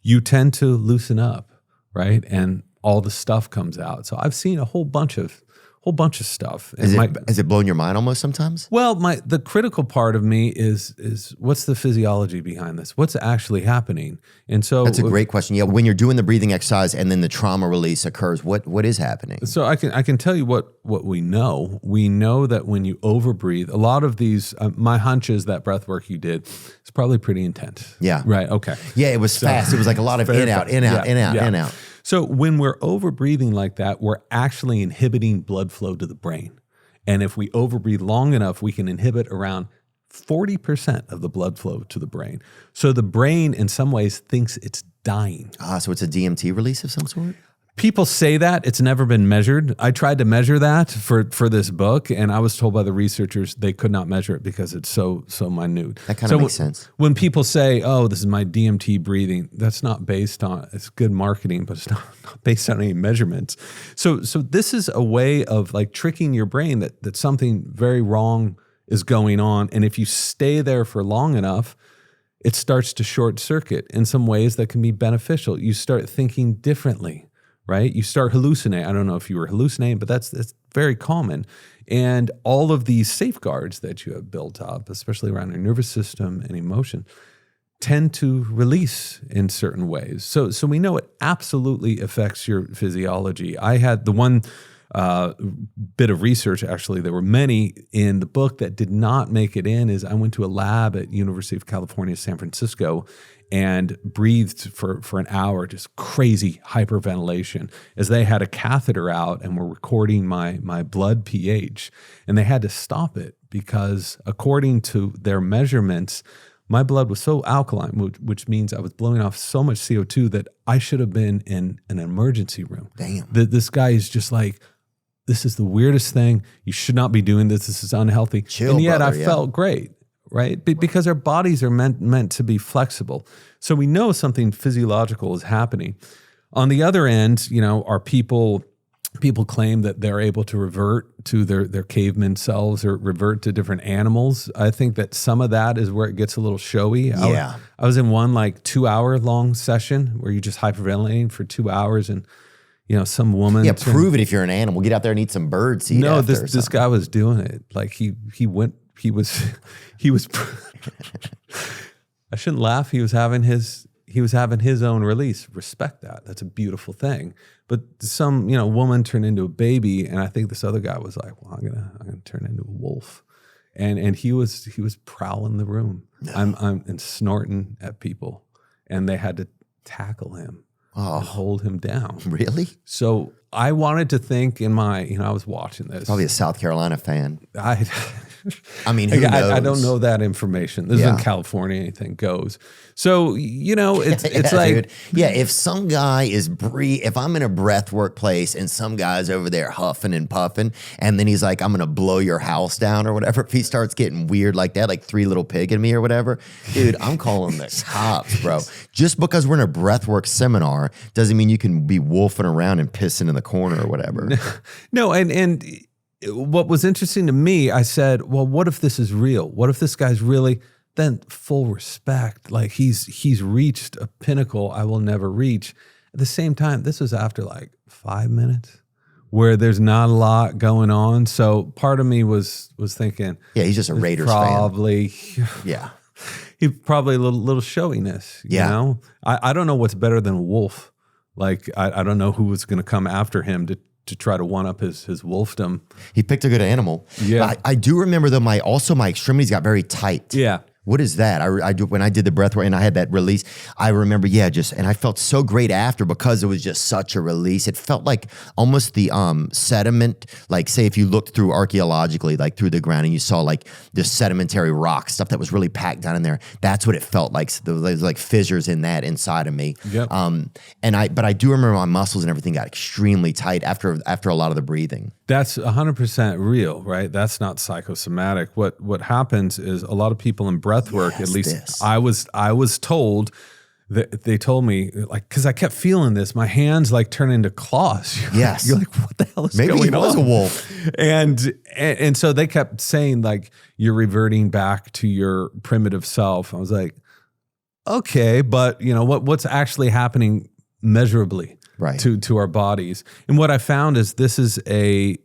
you tend to loosen up, right? And all the stuff comes out. So I've seen a whole bunch of stuff. Is it blowing your mind almost sometimes? Well, the critical part of me is what's the physiology behind this? What's actually happening? And so that's a great question. Yeah, when you're doing the breathing exercise and then the trauma release occurs, what is happening? So I can tell you what we know. We know that when you overbreathe, a lot of these. My hunch is that breath work you did is probably pretty intense. Yeah. Right. Okay. Yeah, it was fast. It was like a lot of in out, in out, in out, in out. So when we're overbreathing like that, we're actually inhibiting blood flow to the brain. And if we overbreathe long enough, we can inhibit around 40% of the blood flow to the brain. So the brain, in some ways, thinks it's dying. So it's a DMT release of some sort? People say that. It's never been measured. I tried to measure that for this book, and I was told by the researchers they could not measure it because it's so minute. That kind of makes sense. When people say, oh, this is my DMT breathing, that's not based on, it's good marketing, but it's not based on any measurements. So this is a way of like tricking your brain that something very wrong is going on. And if you stay there for long enough, it starts to short circuit in some ways that can be beneficial. You start thinking differently. Right? You start hallucinating. I don't know if you were hallucinating, but that's very common. And all of these safeguards that you have built up, especially around your nervous system and emotion, tend to release in certain ways. So we know it absolutely affects your physiology. I had the one bit of research, actually, there were many in the book that did not make it in, is I went to a lab at University of California, San Francisco, and breathed for an hour, just crazy hyperventilation, as they had a catheter out and were recording my blood pH. And they had to stop it because according to their measurements, my blood was so alkaline, which means I was blowing off so much CO2 that I should have been in an emergency room. Damn. This guy is just like, this is the weirdest thing. You should not be doing this. This is unhealthy. Chill, and yet brother, I felt great. Right? Because our bodies are meant to be flexible. So we know something physiological is happening. On the other end, are people claim that they're able to revert to their caveman selves or revert to different animals. I think that some of that is where it gets a little showy. Yeah. I was in one 2-hour long session where you're just hyperventilating for 2 hours and some woman. Yeah, prove it if you're an animal. Get out there and eat some bird seed. No, this guy was doing it. Like he was I shouldn't laugh. He was having his own release. Respect that. That's a beautiful thing. But some, woman turned into a baby, and I think this other guy was like, well, I'm gonna turn into a wolf. And he was prowling the room. No. I'm and snorting at people, and they had to tackle him and hold him down. Really? So I wanted to think in my, I was watching this. Probably a South Carolina fan. I mean, who knows? I don't know that information. This is in California, anything goes. So, it's like... Dude. Yeah, if some guy is if I'm in a breathwork place and some guy's over there huffing and puffing, and then he's like, I'm going to blow your house down or whatever, if he starts getting weird like that, like Three Little Pig in me or whatever, dude, I'm calling the cops, bro. Just because we're in a breathwork seminar doesn't mean you can be wolfing around and pissing in the corner or whatever. No, and what was interesting to me, I said, well, what if this is real? What if this guy's really, then full respect, like he's reached a pinnacle I will never reach. At the same time, this was after 5 minutes where there's not a lot going on. So part of me was thinking, yeah, he's just a Raiders probably, fan. Yeah. He probably a little showiness, you know? I don't know what's better than a wolf. I don't know who was going to come after him to try to one up his wolfdom. He picked a good animal. Yeah. I do remember though, my extremities got very tight. Yeah. What is that? I do, when I did the breath work and I had that release, I remember, and I felt so great after because it was just such a release. It felt like almost the sediment, like say if you looked through archaeologically, like through the ground and you saw like this sedimentary rock, stuff that was really packed down in there. That's what it felt like. So there was like fissures in that inside of me. Yep. But I do remember my muscles and everything got extremely tight after a lot of the breathing. That's 100% real, right? That's not psychosomatic. What happens is a lot of people in breath work, at least I was told that they told me, like, because I kept feeling this, my hands like turn into claws. Yes. You're like, what the hell is going on? Maybe he was a wolf. And so they kept saying like, you're reverting back to your primitive self. I was like, okay, but you know, what's actually happening measurably? Right. To our bodies. And what I found is this is a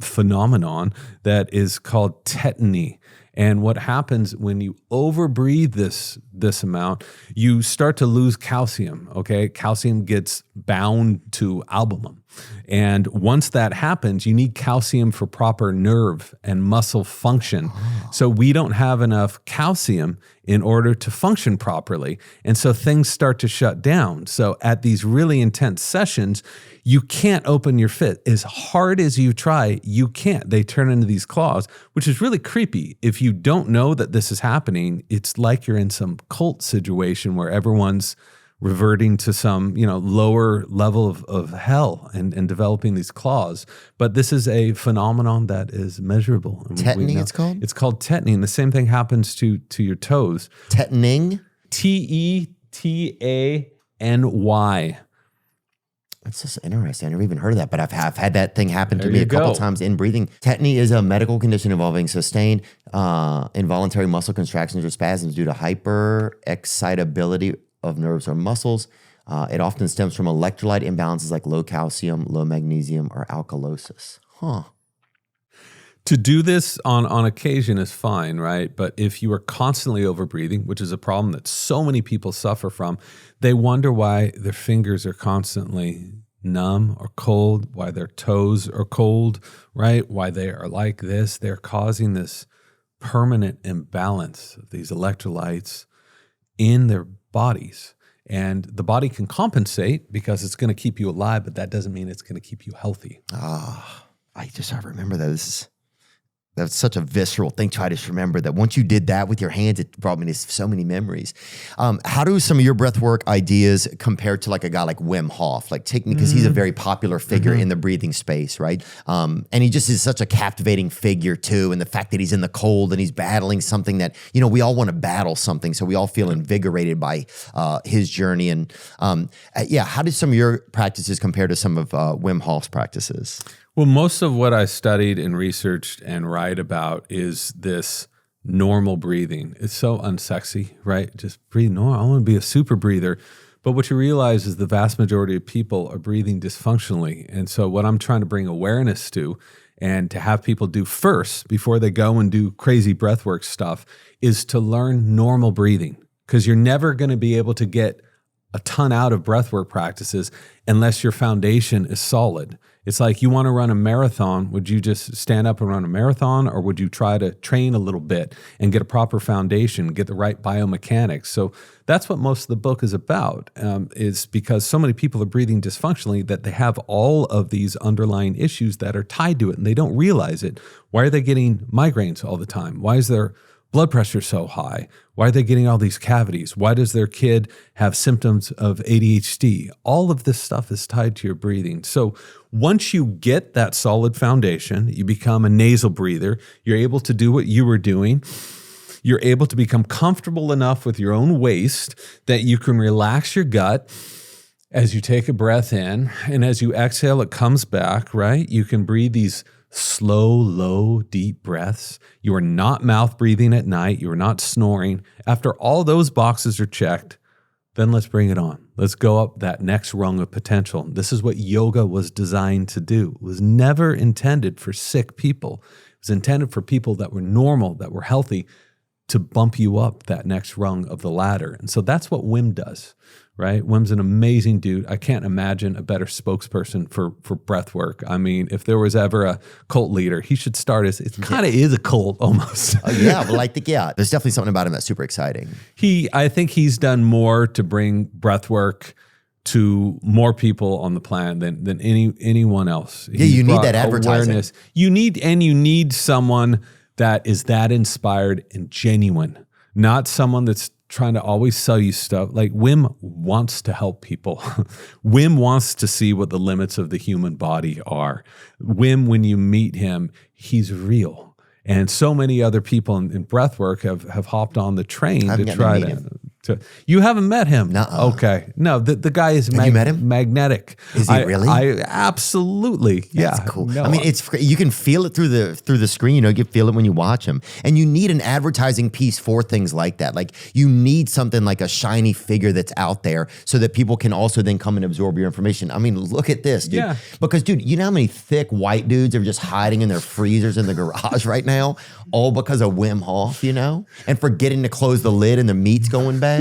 phenomenon that is called tetany. And what happens when you overbreathe this amount, you start to lose calcium, okay? Calcium gets bound to albumin. And once that happens, you need calcium for proper nerve and muscle function. So we don't have enough calcium in order to function properly. And so things start to shut down. So at these really intense sessions, you can't open your fist. As hard as you try, you can't. They turn into these claws, which is really creepy. If you don't know that this is happening, it's like you're in some cult situation where everyone's reverting to some, lower level of hell and developing these claws. But this is a phenomenon that is measurable. Tetany, it's called? It's called tetany. And the same thing happens to your toes. Tetaning? Tetany. That's just interesting. I never even heard of that, but I've had that thing happen to me a couple times in breathing. Tetany is a medical condition involving sustained involuntary muscle contractions or spasms due to hyperexcitability of nerves or muscles. It often stems from electrolyte imbalances like low calcium, low magnesium, or alkalosis. To do this on occasion is fine, right? But if you are constantly overbreathing, which is a problem that so many people suffer from, they wonder why their fingers are constantly numb or cold, why their toes are cold, right? Why they are like this. They're causing this permanent imbalance of these electrolytes in their bodies. And the body can compensate because it's going to keep you alive, but that doesn't mean it's going to keep you healthy. I remember that. That's such a visceral thing. I just remember that once you did that with your hands, it brought me to so many memories. How do some of your breathwork ideas compare to like a guy like Wim Hof? Like take me, because he's a very popular figure in the breathing space, right? And he just is such a captivating figure too. And the fact that he's in the cold and he's battling something that, we all want to battle something. So we all feel invigorated by his journey. And how do some of your practices compare to some of Wim Hof's practices? Well, most of what I studied and researched and write about is this normal breathing. It's so unsexy, right? Just breathe normal. I want to be a super breather. But what you realize is the vast majority of people are breathing dysfunctionally. And so what I'm trying to bring awareness to and to have people do first before they go and do crazy breathwork stuff is to learn normal breathing, because you're never going to be able to get a ton out of breathwork practices unless your foundation is solid. It's like you want to run a marathon. Would you just stand up and run a marathon, or would you try to train a little bit and get a proper foundation, get the right biomechanics? So that's what most of the book is about, is because so many people are breathing dysfunctionally that they have all of these underlying issues that are tied to it and they don't realize it. Why are they getting migraines all the time? Why is their blood pressure so high? Why are they getting all these cavities? Why does their kid have symptoms of ADHD? All of this stuff is tied to your breathing. So once you get that solid foundation, you become a nasal breather, you're able to do what you were doing. You're able to become comfortable enough with your own waist that you can relax your gut as you take a breath in. And as you exhale, it comes back, right? You can breathe these slow, low, deep breaths. You are not mouth breathing at night. You are not snoring. After all those boxes are checked, then let's bring it on. Let's go up that next rung of potential. This is what yoga was designed to do. It was never intended for sick people. It was intended for people that were normal, that were healthy, to bump you up that next rung of the ladder. And so that's what Wim does, right? Wim's an amazing dude. I can't imagine a better spokesperson for breath work. I mean, if there was ever a cult leader, he should start as, it kind of is a cult almost. Oh, yeah, but there's definitely something about him that's super exciting. I think he's done more to bring breath work to more people on the planet than anyone else. Yeah, you need that advertising. Awareness. You need someone that is that inspired and genuine, not someone that's trying to always sell you stuff. Like Wim wants to help people. Wim wants to see what the limits of the human body are. Wim, when you meet him, he's real. And so many other people in breathwork have hopped on the train to try to. You haven't met him? Nuh-uh. Okay. No, the guy is you met him? magnetic. Is he really? I absolutely. That's yeah. cool. No, I mean, you can feel it through the screen. You can feel it when you watch him. And you need an advertising piece for things like that. Like you need something like a shiny figure that's out there so that people can also then come and absorb your information. I mean, look at this, dude. Yeah. Because, dude, you know how many thick white dudes are just hiding in their freezers in the garage right now, all because of Wim Hof, and forgetting to close the lid and the meat's going bad.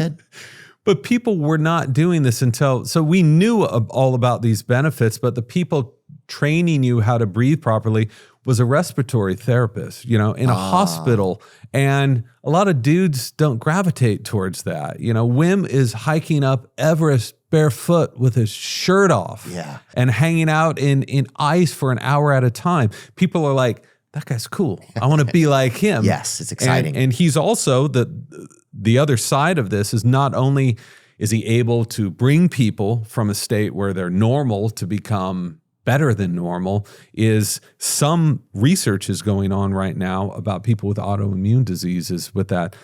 But people were not doing this so we knew all about these benefits, but the people training you how to breathe properly was a respiratory therapist, in a hospital. And a lot of dudes don't gravitate towards that. Wim is hiking up Everest barefoot with his shirt off and hanging out in ice for an hour at a time. People are like, that guy's cool. I want to be like him. Yes, it's exciting. And he's also the other side of this is not only is he able to bring people from a state where they're normal to become better than normal, is some research is going on right now about people with autoimmune diseases with that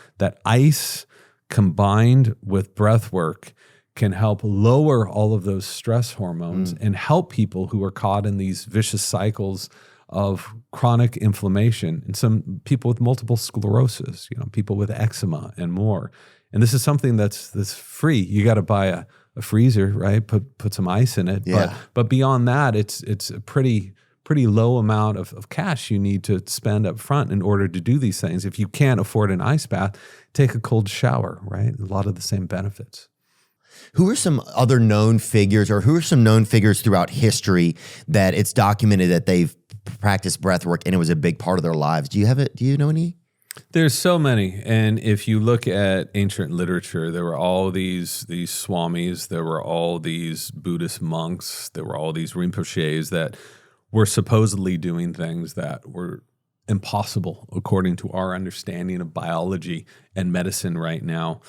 ice combined with breath work can help lower all of those stress hormones and help people who are caught in these vicious cycles of chronic inflammation, and some people with multiple sclerosis, people with eczema and more. And this is something that's free. You got to buy a freezer, right? Put some ice in it. Yeah. But beyond that, it's a pretty low amount of cash you need to spend up front in order to do these things. If you can't afford an ice bath, take a cold shower, right? A lot of the same benefits. Who are some other known figures, or who are some known figures throughout history that it's documented that they've practiced breath work and it was a big part of their lives? Do you know any? There's so many. And if you look at ancient literature, there were all these swamis, there were all these Buddhist monks, there were all these Rinpoches that were supposedly doing things that were impossible according to our understanding of biology and medicine right now,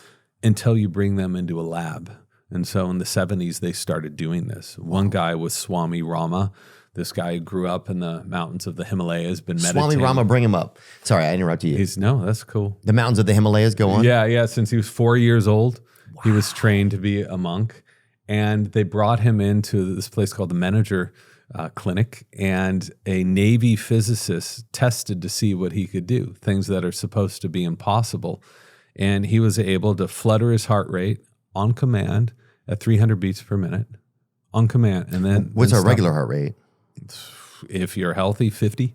until you bring them into a lab. And so in the 70s, they started doing this. One guy was Swami Rama. This guy who grew up in the mountains of the Himalayas, been meditating. Swami Rama, bring him up. Sorry, I interrupted you. No, that's cool. The mountains of the Himalayas, go on. Yeah. Since he was 4 years old, he was trained to be a monk. And they brought him into this place called the Manager Clinic. And a Navy physicist tested to see what he could do, things that are supposed to be impossible. And he was able to flutter his heart rate on command at 300 beats per minute on command. And then what's our regular heart rate? If you're healthy, 50.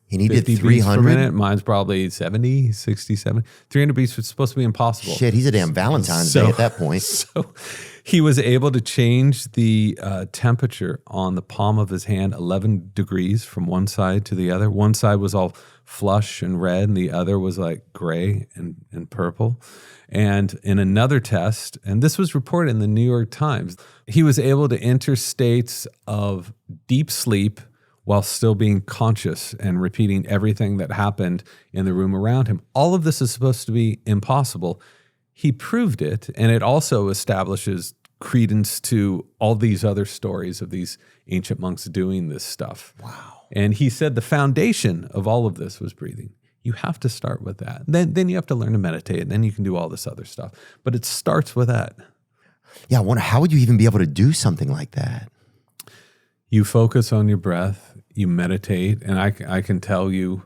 He needed 50 beats 300 per minute. Mine's probably 70, 67. 300 beats was supposed to be impossible. Shit, he's a damn Valentine's Day at that point. So he was able to change the temperature on the palm of his hand 11 degrees from one side to the other. One side was all flush and red, and the other was like gray and purple. And in another test, and this was reported in the New York Times, he was able to enter states of deep sleep while still being conscious and repeating everything that happened in the room around him. All of this is supposed to be impossible. He proved it, and it also establishes credence to all these other stories of these ancient monks doing this stuff. Wow. And he said the foundation of all of this was breathing. You have to start with that. Then you have to learn to meditate, and then you can do all this other stuff. But it starts with that. Yeah, I wonder, how would you even be able to do something like that? You focus on your breath, you meditate, and I can tell you,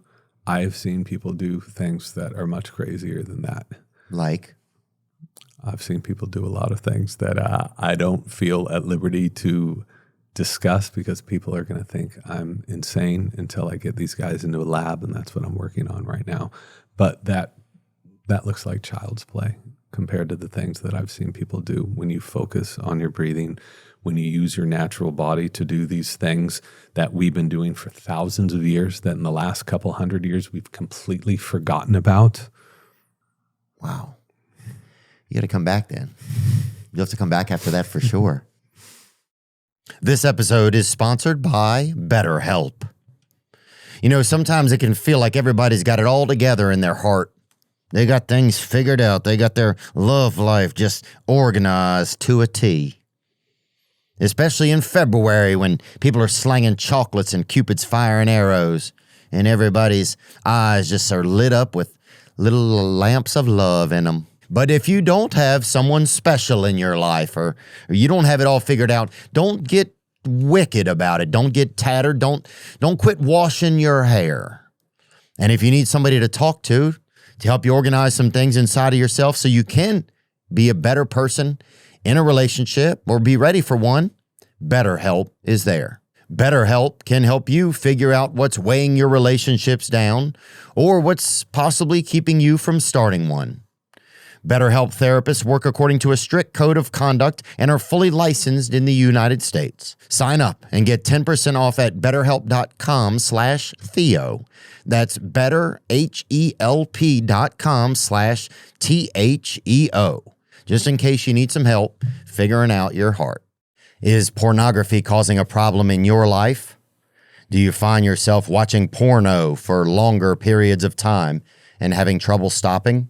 I've seen people do things that are much crazier than that. Like? I've seen people do a lot of things that I don't feel at liberty to discuss because people are going to think I'm insane until I get these guys into a lab, and that's what I'm working on right now. But that that looks like child's play compared to the things that I've seen people do when you focus on your breathing, when you use your natural body to do these things that we've been doing for thousands of years, that in the last couple hundred years we've completely forgotten about. Wow. You got to come back then. You'll have to come back after that for sure. This episode is sponsored by BetterHelp. You know, sometimes it can feel like everybody's got it all together in their heart. They got things figured out. They got their love life just organized to a T. Especially in February when people are slanging chocolates and Cupid's firing arrows and everybody's eyes just are lit up with little lamps of love in them. But if you don't have someone special in your life or you don't have it all figured out, don't get wicked about it. Don't get tattered. Don't quit washing your hair. And if you need somebody to talk to help you organize some things inside of yourself so you can be a better person in a relationship or be ready for one, BetterHelp is there. BetterHelp can help you figure out what's weighing your relationships down or what's possibly keeping you from starting one. BetterHelp therapists work according to a strict code of conduct and are fully licensed in the United States. Sign up and get 10% off at betterhelp.com/Theo. That's betterhelp.com/THEO. Just in case you need some help figuring out your heart. Is pornography causing a problem in your life? Do you find yourself watching porno for longer periods of time and having trouble stopping?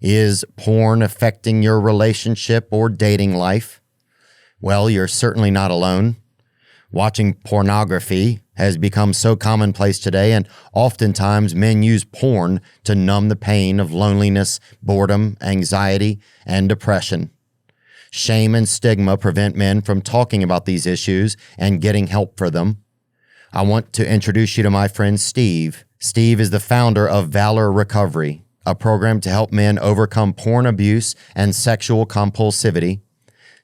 Is porn affecting your relationship or dating life? Well, you're certainly not alone. Watching pornography has become so commonplace today, and oftentimes men use porn to numb the pain of loneliness, boredom, anxiety, and depression. Shame and stigma prevent men from talking about these issues and getting help for them. I want to introduce you to my friend Steve. Steve is the founder of Valor Recovery, a program to help men overcome porn abuse and sexual compulsivity.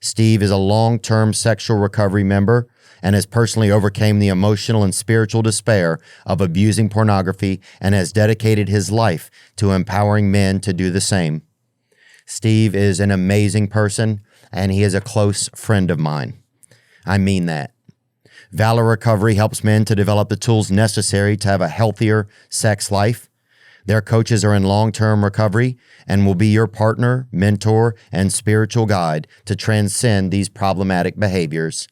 Steve is a long-term sexual recovery member and has personally overcome the emotional and spiritual despair of abusing pornography and has dedicated his life to empowering men to do the same. Steve is an amazing person, and he is a close friend of mine. I mean that. Valor Recovery helps men to develop the tools necessary to have a healthier sex life. Their coaches are in long-term recovery and will be your partner, mentor, and spiritual guide to transcend these problematic behaviors.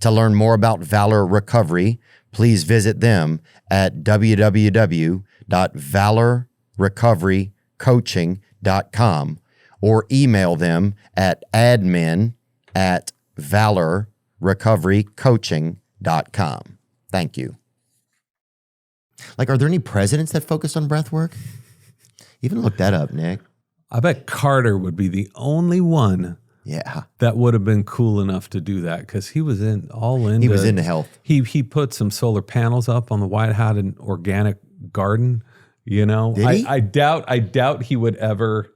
To learn more about Valor Recovery, please visit them at www.valorrecoverycoaching.com or email them at admin@valorrecoverycoaching.com. Thank you. Like, are there any presidents that focus on breath work? Even look that up, Nick. I bet Carter would be the only one that would have been cool enough to do that because he was into health. He put some solar panels up on the White House, an organic garden. You know, Did he? I doubt he would ever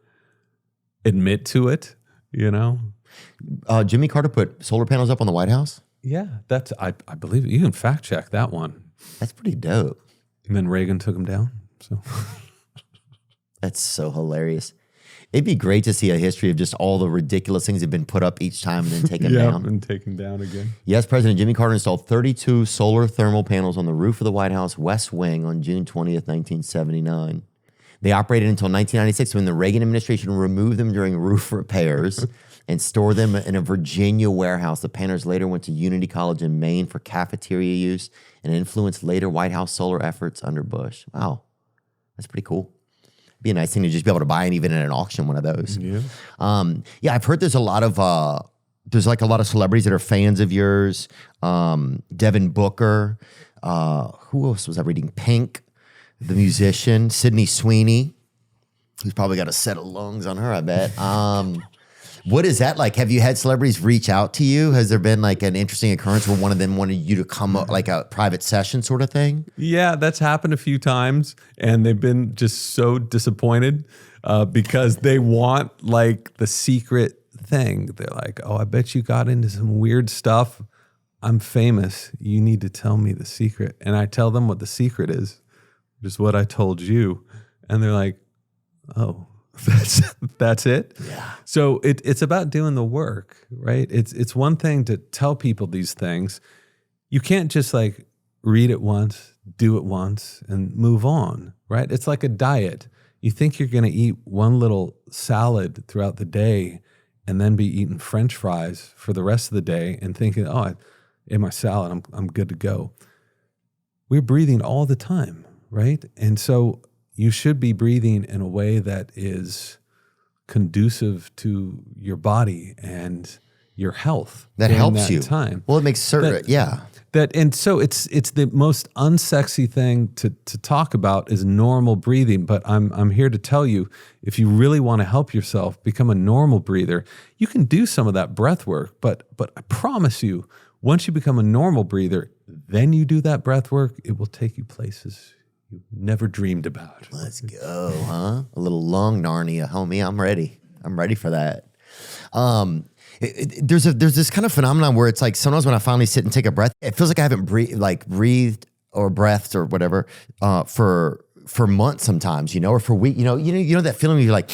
admit to it. You know, Jimmy Carter put solar panels up on the White House. Yeah, that's I believe it. You can fact check that one. That's pretty dope. And then Reagan took him down. So that's so hilarious. It'd be great to see a history of just all the ridiculous things that have been put up each time and then taken down. And taken down again. Yes, President Jimmy Carter installed 32 solar thermal panels on the roof of the White House West Wing on June 20th, 1979. They operated until 1996 when the Reagan administration removed them during roof repairs and stored them in a Virginia warehouse. The panels later went to Unity College in Maine for cafeteria use and influenced later White House solar efforts under Bush. Wow, that's pretty cool. Be a nice thing to just be able to buy and even at an auction one of those. Yeah. I've heard there's a lot of celebrities that are fans of yours. Devin Booker. Who else was I reading? Pink, the musician. Sydney Sweeney, who's probably got a set of lungs on her, I bet. What is that like? Have you had celebrities reach out to you? Has there been like an interesting occurrence where one of them wanted you to come up, like a private session sort of thing? Yeah, that's happened a few times, and they've been just so disappointed because they want like the secret thing. They're like, oh, I bet you got into some weird stuff. I'm famous. You need to tell me the secret. And I tell them what the secret is, which is what I told you. And they're like, oh, that's it. Yeah. So it's about doing the work, right? It's one thing to tell people these things. You can't just like read it once, do it once, and move on, right? It's like a diet. You think you're going to eat one little salad throughout the day and then be eating French fries for the rest of the day and thinking, oh, I ate my salad, I'm good to go. We're breathing all the time, right? And so you should be breathing in a way that is conducive to your body and your health. That helps that you. Time. Well, it makes certain, yeah. And so it's the most unsexy thing to talk about is normal breathing. But I'm here to tell you, if you really want to help yourself become a normal breather, you can do some of that breath work. But I promise you, once you become a normal breather, then you do that breath work, it will take you places you never dreamed about. Let's go, huh? A little long Narnia, homie. I'm ready. I'm ready for that. There's this kind of phenomenon where it's like sometimes when I finally sit and take a breath, it feels like I haven't breathed or breathed or whatever for months sometimes, or for weeks. You know that feeling where you're like,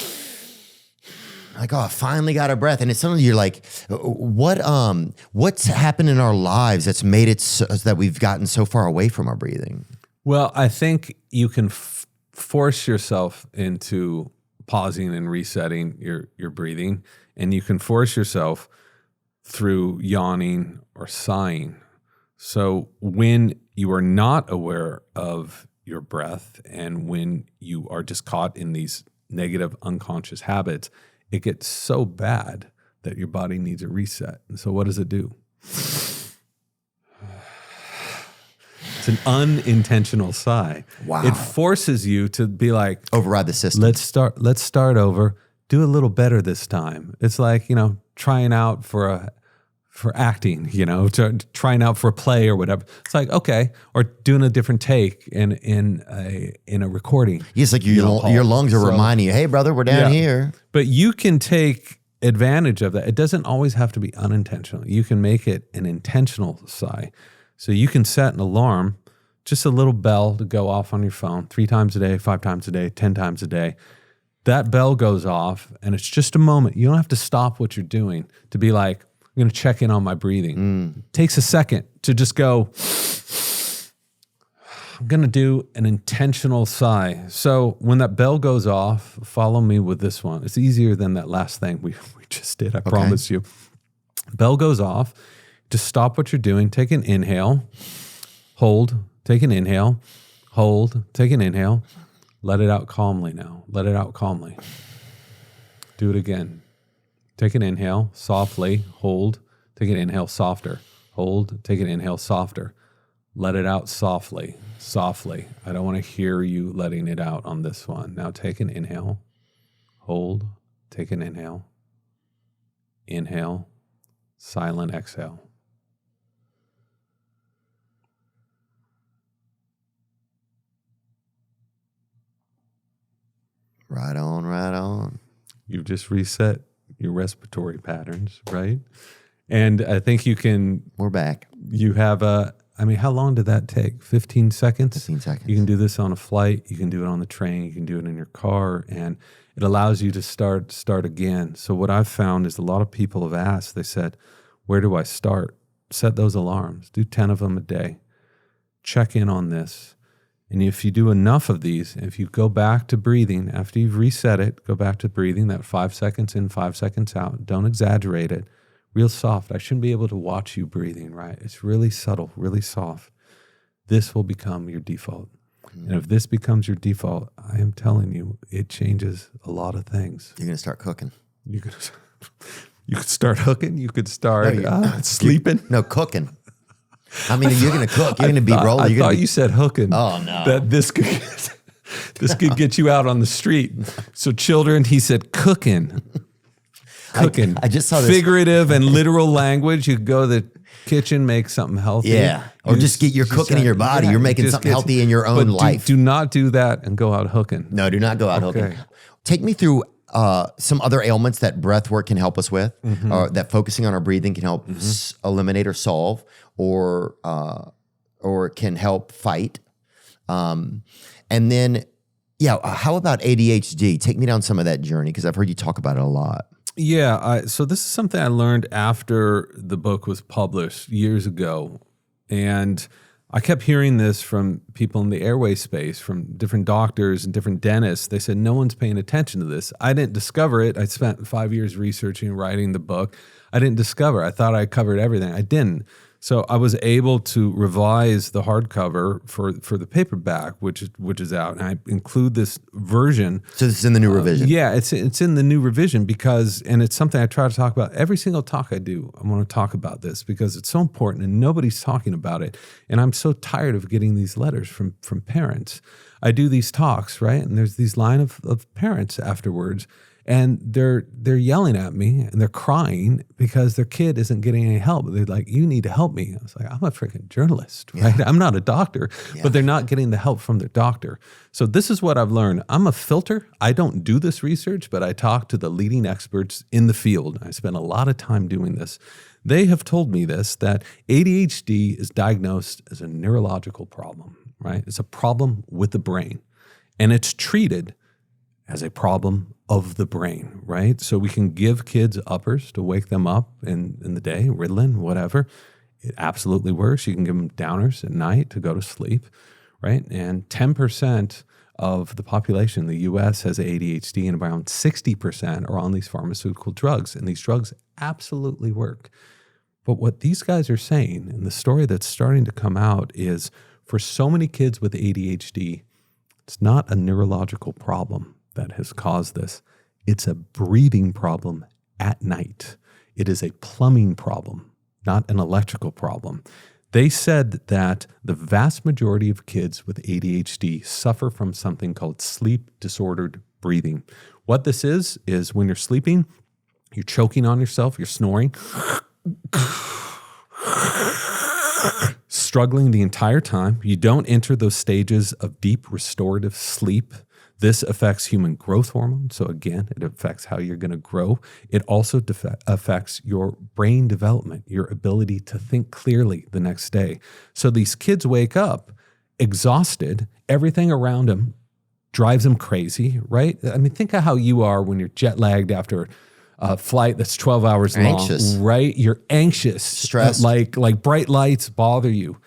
oh, I finally got a breath, and it's something you're like, what's happened in our lives that's made it so that we've gotten so far away from our breathing? Well, I think you can force yourself into pausing and resetting your breathing, and you can force yourself through yawning or sighing. So when you are not aware of your breath and when you are just caught in these negative unconscious habits, it gets so bad that your body needs a reset. And so what does it do? It's an unintentional sigh. Wow. It forces you to be like, override the system. Let's start over. Do a little better this time. It's like, trying out for acting, trying out for a play or whatever. It's like, okay, or doing a different take in a recording. Yes, like your lungs are reminding you, hey, brother, we're down here. But you can take advantage of that. It doesn't always have to be unintentional. You can make it an intentional sigh. So you can set an alarm, just a little bell to go off on your phone 3 times a day, 5 times a day, 10 times a day. That bell goes off and it's just a moment. You don't have to stop what you're doing to be like, I'm going to check in on my breathing. It takes a second to just go, I'm going to do an intentional sigh. So when that bell goes off, follow me with this one. It's easier than that last thing we just did, I promise you. Bell goes off. Just stop what you're doing. Take an inhale, hold, take an inhale, hold, take an inhale. Let it out calmly now. Let it out calmly. Do it again. Take an inhale, softly, hold, take an inhale, softer. Hold, take an inhale, softer. Let it out softly, softly. I don't want to hear you letting it out on this one. Now take an inhale, hold, take an inhale, silent exhale. Right on, right on. You've just reset your respiratory patterns, right? And I think you can... We're back. You have how long did that take? 15 seconds? 15 seconds. You can do this on a flight. You can do it on the train. You can do it in your car. And it allows you to start again. So what I've found is a lot of people have asked, they said, where do I start? Set those alarms. Do 10 of them a day. Check in on this. And if you do enough of these, if you go back to breathing, after you've reset it, go back to breathing, that 5 seconds in, 5 seconds out. Don't exaggerate it. Real soft. I shouldn't be able to watch you breathing, right? It's really subtle, really soft. This will become your default. And if this becomes your default, I am telling you, it changes a lot of things. You're going to start cooking. You could start hooking. You could start sleeping. No, cooking. I mean, you're going to cook. You're going to be rolling. I thought you said hooking. Oh, no. That this could get you out on the street. So children, he said cooking. Cooking. I just saw this. Figurative and literal language. You could go to the kitchen, make something healthy. Yeah. Or just get your cooking in your body. You're making something healthy in your own life. Do not do that and go out hooking. No, do not go out hooking. Take me through some other ailments that breath work can help us with, that focusing on our breathing can help eliminate or solve, or can help fight. And then Yeah. How about ADHD? Take me down some of that journey because I've heard you talk about it a lot. Yeah. So this is something I learned after the book was published years ago. And I kept hearing this from people in the airway space, from different doctors and different dentists. They said, no one's paying attention to this. I didn't discover it. I spent 5 years researching and writing the book. I didn't discover. I thought I covered everything. I didn't. So I was able to revise the hardcover for the paperback, which is out, and I include this version. So this is in the new revision. Yeah, it's in the new revision and it's something I try to talk about every single talk I do. I want to talk about this because it's so important and nobody's talking about it. And I'm so tired of getting these letters from parents. I do these talks, right? And there's these line of parents afterwards. And they're yelling at me and they're crying because their kid isn't getting any help. They're like, you need to help me. I was like, I'm a freaking journalist, right? Yeah. I'm not a doctor, but they're not getting the help from their doctor. So this is what I've learned. I'm a filter. I don't do this research, but I talk to the leading experts in the field. I spend a lot of time doing this. They have told me this, that ADHD is diagnosed as a neurological problem, right? It's a problem with the brain, and it's treated as a problem of the brain, right? So we can give kids uppers to wake them up in the day, Ritalin, whatever. It absolutely works. You can give them downers at night to go to sleep, right? And 10% of the population in the U.S. has ADHD, and around 60% are on these pharmaceutical drugs, and these drugs absolutely work. But what these guys are saying, and the story that's starting to come out, is for so many kids with ADHD, it's not a neurological problem that has caused this. It's a breathing problem at night. It is a plumbing problem, not an electrical problem. They said that the vast majority of kids with ADHD suffer from something called sleep disordered breathing. What this is when you're sleeping, you're choking on yourself, you're snoring, struggling the entire time. You don't enter those stages of deep restorative sleep. This affects human growth hormone. So again, it affects how you're going to grow. It also affects your brain development, your ability to think clearly the next day. So these kids wake up exhausted. Everything around them drives them crazy, right? I mean, think of how you are when you're jet lagged after a flight that's 12 hours Anxious. long, right? You're anxious. Stressed. Like bright lights bother you.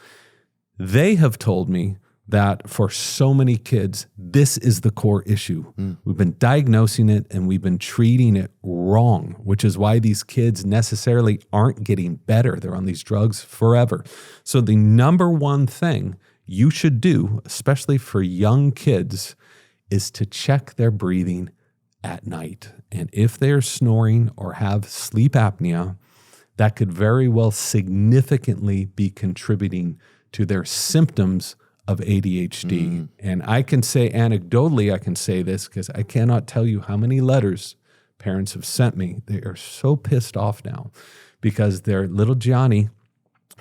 They have told me that for so many kids, this is the core issue. We've been diagnosing it and we've been treating it wrong, which is why these kids necessarily aren't getting better. They're on these drugs forever. So the number one thing you should do, especially for young kids, is to check their breathing at night. And if they're snoring or have sleep apnea, that could very well significantly be contributing to their symptoms of ADHD. And I can say anecdotally, I can say this because I cannot tell you how many letters parents have sent me. They are so pissed off now because their little Johnny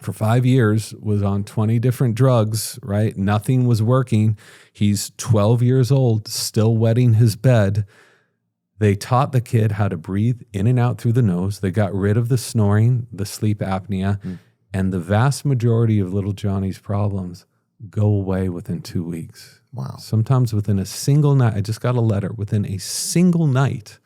for 5 years was on 20 different drugs, right? Nothing was working. He's 12 years old, still wetting his bed. They taught the kid how to breathe in and out through the nose. They got rid of the snoring, the sleep apnea, and the vast majority of little Johnny's problems go away within 2 weeks. Wow. Sometimes within a single night. I just got a letter. Within a single night,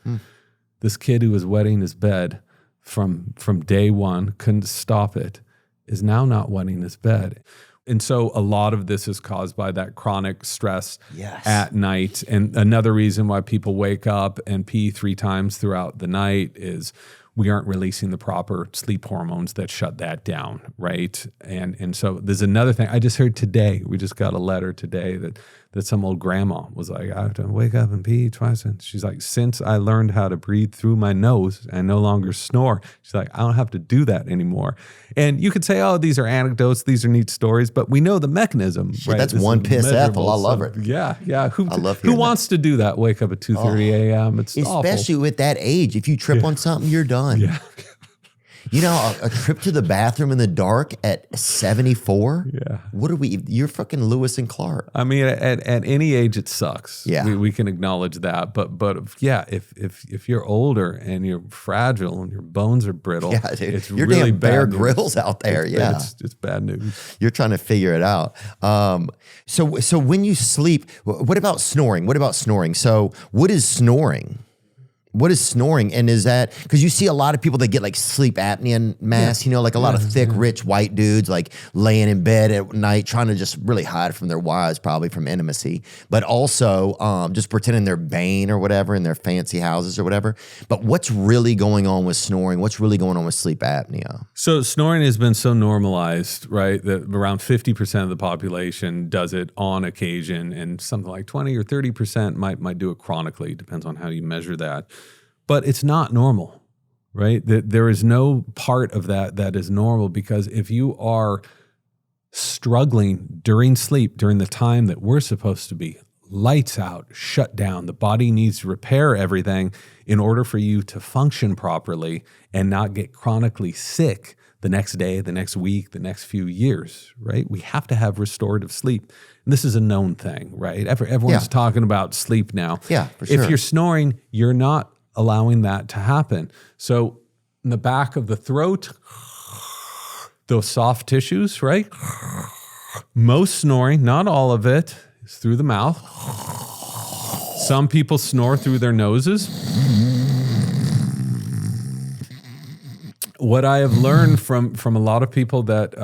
this kid who was wetting his bed from day one, couldn't stop it, is now not wetting his bed. And so a lot of this is caused by that chronic stress at night. And another reason why people wake up and pee 3 times throughout the night is we aren't releasing the proper sleep hormones that shut that down, right? And so there's another thing. I just heard today, we just got a letter today that some old grandma was like, I have to wake up and pee twice. And she's like, since I learned how to breathe through my nose and no longer snore, she's like, I don't have to do that anymore. And you could say, oh, these are anecdotes, these are neat stories, but we know the mechanism, right? That's one piss apple. I love it. Yeah. Who wants to do that? Wake up at 2:30 a.m. It's especially awful. with that age. If you trip on something, you're done. Yeah. You know, a trip to the bathroom in the dark at 74? Yeah. What are we? You're fucking Lewis and Clark. I mean, at any age, it sucks. Yeah. We can acknowledge that. But yeah, if you're older and you're fragile and your bones are brittle, Yeah, dude. it's You're really damn Bear bad news. Grylls out there. Yeah. It's bad news. You're trying to figure it out. So when you sleep, what about snoring? So what is snoring? What is snoring? And is that, because you see a lot of people that get like sleep apnea masks, you know, like a lot of thick, rich white dudes like laying in bed at night trying to just really hide from their wives, probably from intimacy, but also just pretending they're Bane or whatever in their fancy houses or whatever. But what's really going on with snoring? What's really going on with sleep apnea? So snoring has been so normalized, right, that around 50% of the population does it on occasion, and something like 20 or 30% might do it chronically. Depends on how you measure that. But it's not normal, right? There is no part of that is normal, because if you are struggling during sleep, during the time that we're supposed to be lights out, shut down, the body needs to repair everything in order for you to function properly and not get chronically sick the next day, the next week, the next few years, right? We have to have restorative sleep. And this is a known thing, right? Everyone's talking about sleep now. Yeah, for sure. If you're snoring, you're not allowing that to happen. So in the back of the throat, those soft tissues, right? Most snoring, not all of it, is through the mouth. Some people snore through their noses. What I have learned from a lot of people that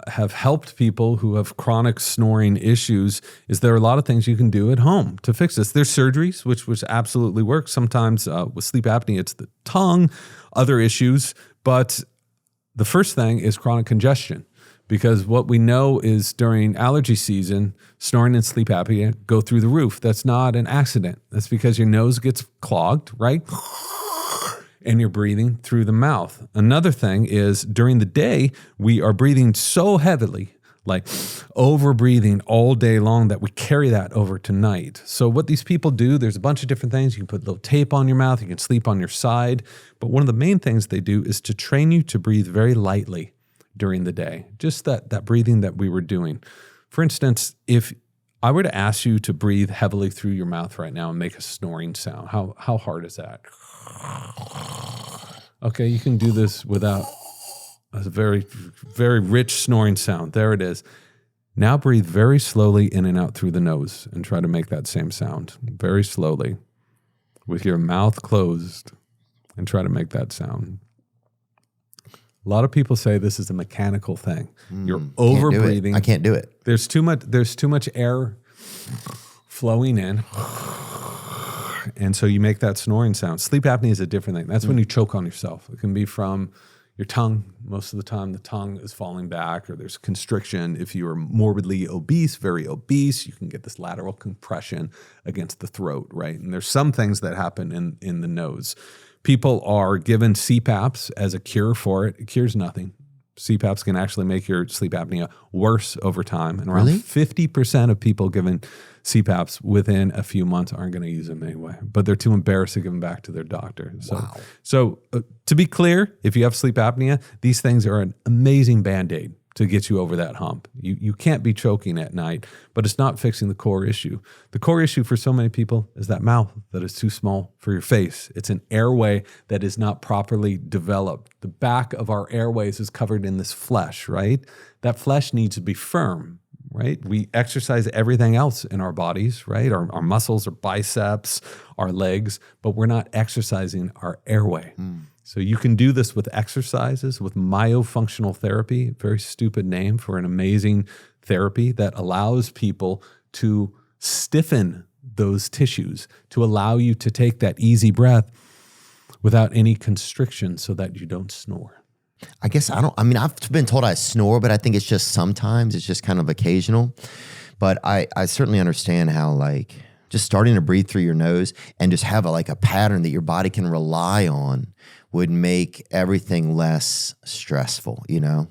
have helped people who have chronic snoring issues is there are a lot of things you can do at home to fix this. There's surgeries, which absolutely work. Sometimes with sleep apnea, it's the tongue, other issues. But the first thing is chronic congestion, because what we know is during allergy season, snoring and sleep apnea go through the roof. That's not an accident. That's because your nose gets clogged, right? And you're breathing through the mouth. Another thing is during the day, we are breathing so heavily, like over breathing all day long, that we carry that over to night. So what these people do, there's a bunch of different things. You can put a little tape on your mouth. You can sleep on your side. But one of the main things they do is to train you to breathe very lightly during the day. Just that breathing that we were doing. For instance, if I were to ask you to breathe heavily through your mouth right now and make a snoring sound, how hard is that? Okay, you can do this without a very, very rich snoring sound. There it is. Now breathe very slowly in and out through the nose and try to make that same sound very slowly with your mouth closed, and try to make that sound. A lot of people say this is a mechanical thing. You're over breathing. I can't do it. There's too much air flowing in. And so you make that snoring sound. Sleep apnea is a different thing. That's when you choke on yourself. It can be from your tongue. Most of the time, the tongue is falling back, or there's constriction. If you are morbidly obese, very obese, you can get this lateral compression against the throat, right? And there's some things that happen in the nose. People are given CPAPs as a cure for it. It cures nothing. CPAPs can actually make your sleep apnea worse over time. And around 50% of people given CPAPs within a few months aren't going to use them anyway, but they're too embarrassed to give them back to their doctor. So to be clear, if you have sleep apnea, these things are an amazing Band-Aid to get you over that hump. You can't be choking at night, but it's not fixing the core issue. The core issue for so many people is that mouth that is too small for your face. It's an airway that is not properly developed. The back of our airways is covered in this flesh, right? That flesh needs to be firm, right? We exercise everything else in our bodies, right? Our muscles, our biceps, our legs, but we're not exercising our airway. So you can do this with exercises, with myofunctional therapy, very stupid name for an amazing therapy that allows people to stiffen those tissues, to allow you to take that easy breath without any constriction so that you don't snore. I guess I've been told I snore, but I think it's just sometimes, it's just kind of occasional. But I certainly understand how, like, just starting to breathe through your nose and just have a pattern that your body can rely on would make everything less stressful, you know?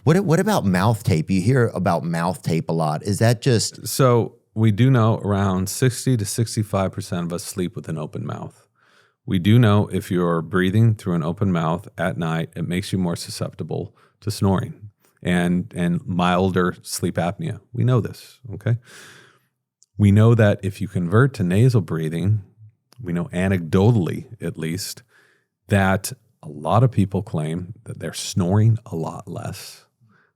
What about mouth tape? You hear about mouth tape a lot. Is that just... So we do know around 60 to 65% of us sleep with an open mouth. We do know if you're breathing through an open mouth at night, it makes you more susceptible to snoring and milder sleep apnea. We know this, okay? We know that if you convert to nasal breathing, we know anecdotally at least, that a lot of people claim that they're snoring a lot less,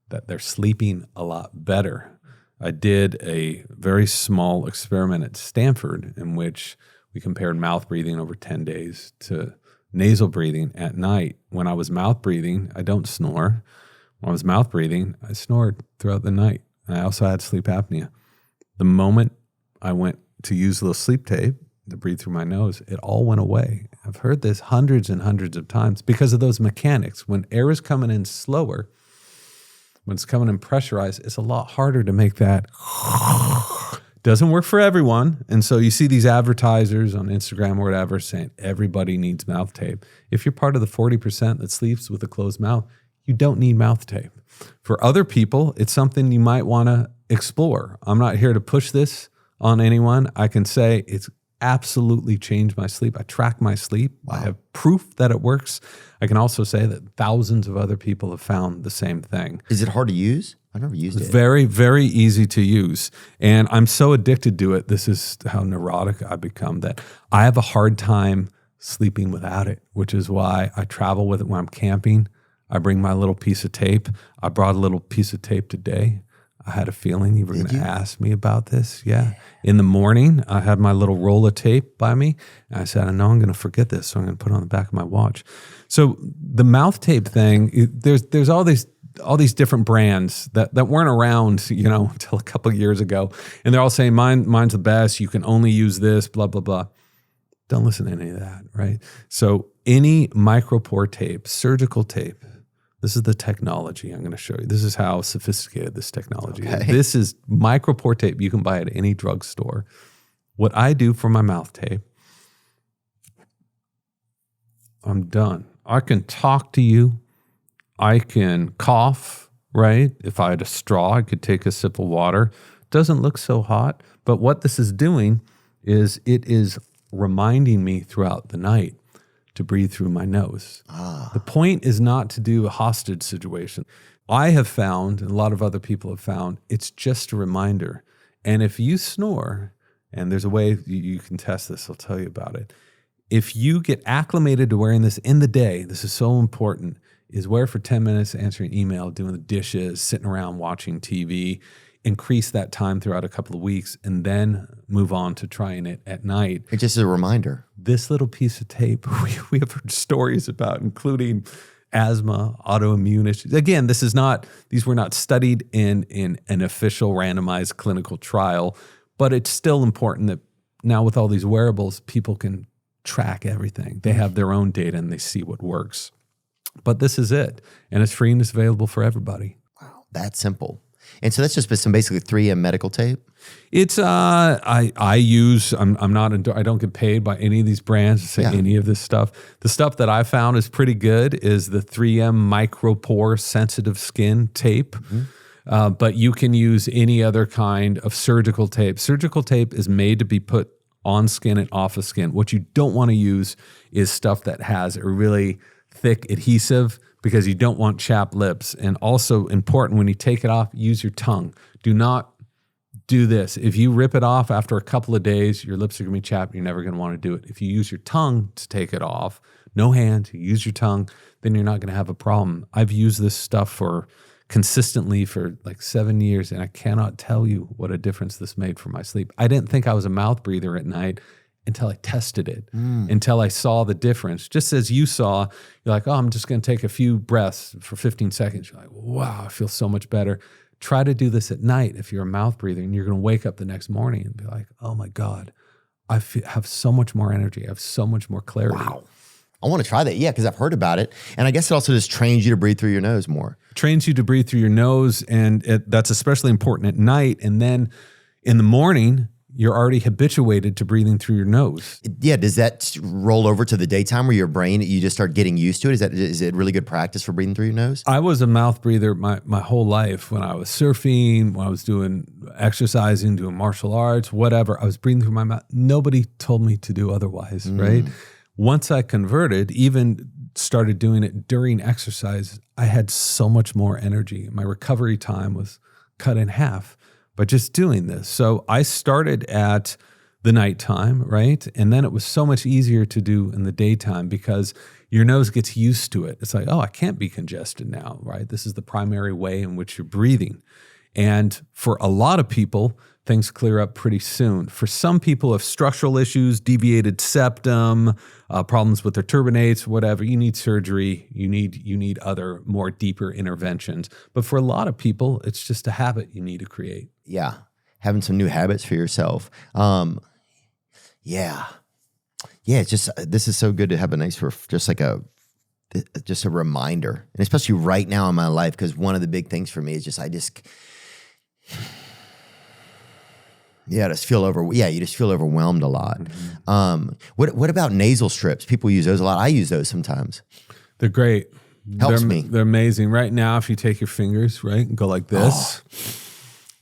that they're sleeping a lot better. I did a very small experiment at Stanford in which we compared mouth breathing over 10 days to nasal breathing at night. When I was mouth breathing, I don't snore. When I was mouth breathing, I snored throughout the night. I also had sleep apnea. The moment I went to use a little sleep tape to breathe through my nose, it all went away. I've heard this hundreds and hundreds of times because of those mechanics. When air is coming in slower, when it's coming in pressurized, it's a lot harder to make that. Doesn't work for everyone. And so you see these advertisers on Instagram or whatever saying everybody needs mouth tape. If you're part of the 40% that sleeps with a closed mouth, you don't need mouth tape. For other people, it's something you might want to explore. I'm not here to push this on anyone. I can say it's absolutely changed my sleep. I track my sleep. Wow. I have proof that it works. I can also say that thousands of other people have found the same thing. Is it hard to use? I've never used it. Very, very easy to use. And I'm so addicted to it. This is how neurotic I've become that I have a hard time sleeping without it, which is why I travel with it when I'm camping. I bring my little piece of tape. I brought a little piece of tape today. I had a feeling you were going to ask me about this. Yeah. In the morning, I had my little roll of tape by me. And I said, I know I'm going to forget this, so I'm going to put it on the back of my watch. So the mouth tape thing, there's all these different brands that weren't around, until a couple of years ago. And they're all saying, mine's the best. You can only use this, blah, blah, blah. Don't listen to any of that, right? So any micropore tape, surgical tape, this is the technology I'm going to show you. This is how sophisticated this technology is. This is micropore tape you can buy at any drugstore. What I do for my mouth tape, I'm done. I can talk to you. I can cough, right? If I had a straw, I could take a sip of water. Doesn't look so hot. But what this is doing is it is reminding me throughout the night to breathe through my nose. The point is not to do a hostage situation. I have found, and a lot of other people have found, it's just a reminder. And if you snore, and there's a way you can test this, I'll tell you about it. If you get acclimated to wearing this in the day, this is so important, is wear it for 10 minutes, answering email, doing the dishes, sitting around watching TV, increase that time throughout a couple of weeks, and then move on to trying it at night. It's just a reminder. This little piece of tape, we have heard stories about, including asthma, autoimmune issues. Again, these were not studied in an official randomized clinical trial, but it's still important that now with all these wearables, people can track everything. They have their own data and they see what works. But this is it. And it's free and it's available for everybody. Wow, that's simple. And so that's just some basically 3M medical tape. It's I don't get paid by any of these brands to say any of this stuff. The stuff that I found is pretty good is the 3M micropore sensitive skin tape. Mm-hmm. But you can use any other kind of surgical tape. Surgical tape is made to be put on skin and off of skin. What you don't want to use is stuff that has a really thick adhesive, because you don't want chapped lips. And also important, when you take it off, use your tongue. Do not do this. If you rip it off after a couple of days, your lips are going to be chapped. You're never going to want to do it. If you use your tongue to take it off, no hands, you use your tongue, then you're not going to have a problem. I've used this stuff consistently for like 7 years, and I cannot tell you what a difference this made for my sleep. I didn't think I was a mouth breather at night until I tested it, until I saw the difference. Just as you saw, you're like, oh, I'm just going to take a few breaths for 15 seconds. You're like, wow, I feel so much better. Try to do this at night if you're a mouth breather, and you're going to wake up the next morning and be like, oh my God, I have so much more energy. I have so much more clarity. Wow. I want to try that. Yeah, because I've heard about it. And I guess it also just trains you to breathe through your nose more. Trains you to breathe through your nose, and that's especially important at night. And then in the morning, you're already habituated to breathing through your nose. Yeah. Does that roll over to the daytime where your brain, you just start getting used to it? Is it really good practice for breathing through your nose? I was a mouth breather my whole life. When I was surfing, when I was doing exercising, doing martial arts, whatever, I was breathing through my mouth. Nobody told me to do otherwise, right? once I converted, even started doing it during exercise, I had so much more energy. My recovery time was cut in half by just doing this. So I started at the nighttime, right? And then it was so much easier to do in the daytime because your nose gets used to it. It's like, oh, I can't be congested now, right? This is the primary way in which you're breathing. And for a lot of people, things clear up pretty soon. For some people have structural issues, deviated septum, problems with their turbinates, whatever. You need surgery. You need other more deeper interventions. But for a lot of people, it's just a habit you need to create. Yeah. Having some new habits for yourself. Yeah. It's just, this is so good to have a nice, just a reminder. And especially right now in my life, because one of the big things for me is just you just feel overwhelmed a lot. Mm-hmm. What about nasal strips? People use those a lot. I use those sometimes. They're great. Helps me. They're amazing. Right now, if you take your fingers, right, and go like this,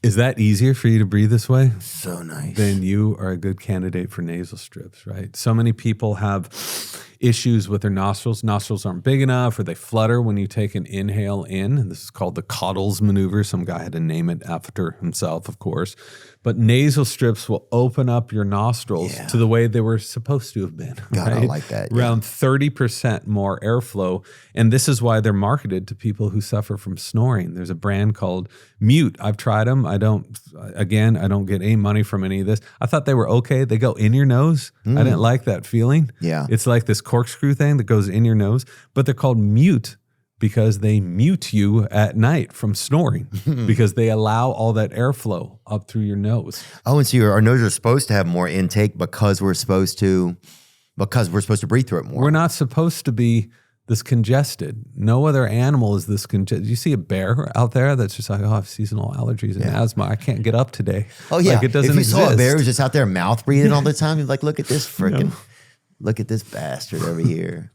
is that easier for you to breathe this way? So nice. Then you are a good candidate for nasal strips, right? So many people have issues with their nostrils. Nostrils aren't big enough, or they flutter when you take an inhale in. And this is called the Cottle's maneuver. Some guy had to name it after himself, of course. But nasal strips will open up your nostrils to the way they were supposed to have been. God, right? I like that. Around 30% more airflow. And this is why they're marketed to people who suffer from snoring. There's a brand called Mute. I've tried them. I don't get any money from any of this. I thought they were okay. They go in your nose. I didn't like that feeling. Yeah. It's like this corkscrew thing that goes in your nose, but they're called Mute because they mute you at night from snoring because they allow all that airflow up through your nose. Oh, and so our noses are supposed to have more intake because we're supposed to breathe through it more. We're not supposed to be this congested. No other animal is this congested. You see a bear out there that's just like, oh, I have seasonal allergies and asthma. I can't get up today. Oh, yeah. Like it doesn't exist. If you saw a bear who's just out there mouth breathing all the time, you're like, look at this look at this bastard over here.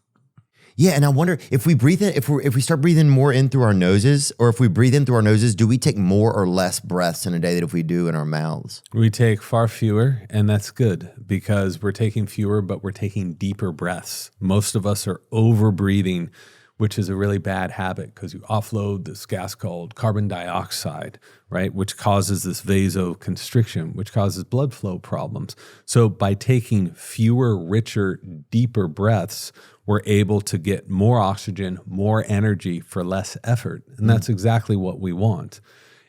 Yeah, and I wonder if we breathe in, if we start breathing more in through our noses, or if we breathe in through our noses, do we take more or less breaths in a day than if we do in our mouths? We take far fewer, and that's good because we're taking fewer, but we're taking deeper breaths. Most of us are over breathing, which is a really bad habit because you offload this gas called carbon dioxide, right, which causes this vasoconstriction, which causes blood flow problems. So by taking fewer, richer, deeper breaths, we're able to get more oxygen, more energy for less effort. And that's exactly what we want.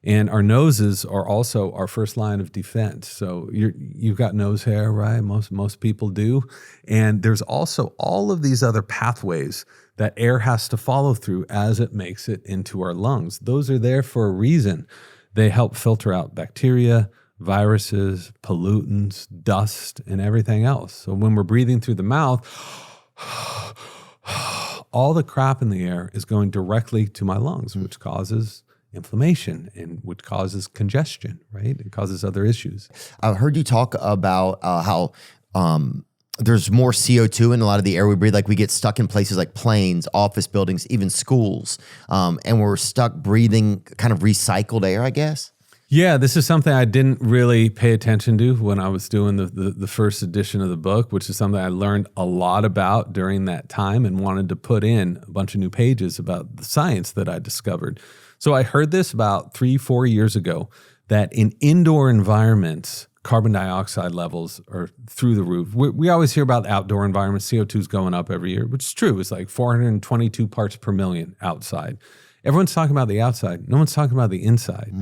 And our noses are also our first line of defense. So you've got nose hair, right? Most people do. And there's also all of these other pathways that air has to follow through as it makes it into our lungs. Those are there for a reason. They help filter out bacteria, viruses, pollutants, dust, and everything else. So when we're breathing through the mouth, all the crap in the air is going directly to my lungs, which causes inflammation and which causes congestion, right? It causes other issues. I've heard you talk about how there's more CO2 in a lot of the air we breathe. Like we get stuck in places like planes, office buildings, even schools, and we're stuck breathing kind of recycled air, I guess. Yeah, this is something I didn't really pay attention to when I was doing the first edition of the book, which is something I learned a lot about during that time and wanted to put in a bunch of new pages about the science that I discovered. So I heard this about 3-4 years ago, that in indoor environments, carbon dioxide levels are through the roof. We always hear about outdoor environments, CO2 is going up every year, which is true. It's like 422 parts per million outside. Everyone's talking about the outside. No one's talking about the inside.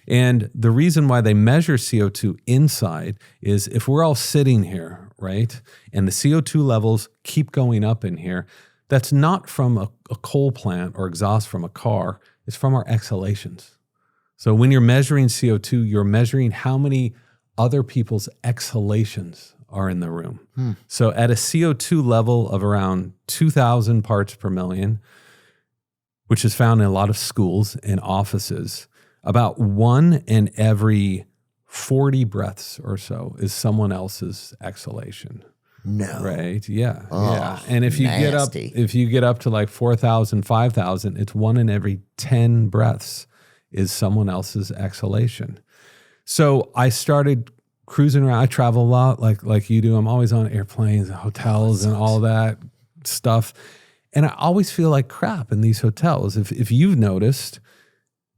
And the reason why they measure CO2 inside is if we're all sitting here, right, and the CO2 levels keep going up in here, that's not from a coal plant or exhaust from a car. It's from our exhalations. So when you're measuring CO2, you're measuring how many other people's exhalations are in the room. So at a CO2 level of around 2,000 parts per million, which is found in a lot of schools and offices, about 1 in every 40 breaths or so is someone else's exhalation. No. Right? Yeah. Oh, yeah. And if you get up to like 4,000, 5,000, it's 1 in every 10 breaths is someone else's exhalation. So I started cruising around. I travel a lot like you do. I'm always on airplanes and hotels and all that stuff. And I always feel like crap in these hotels. If you've noticed,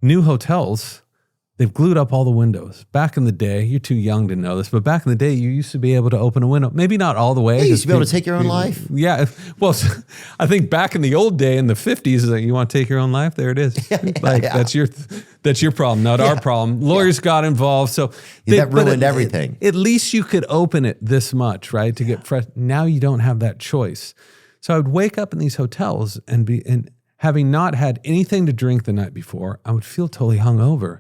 new hotels, they've glued up all the windows. Back in the day, you're too young to know this, but back in the day, you used to be able to open a window. Maybe not all the way. You used to be able to take your own life. Yeah. Well, I think back in the old day, in the 50s, is like, you want to take your own life? There it is. That's your problem, not our problem. Lawyers got involved. So that ruined everything. At least you could open it this much, right? To get fresh. Now you don't have that choice. So I would wake up in these hotels and having not had anything to drink the night before, I would feel totally hungover.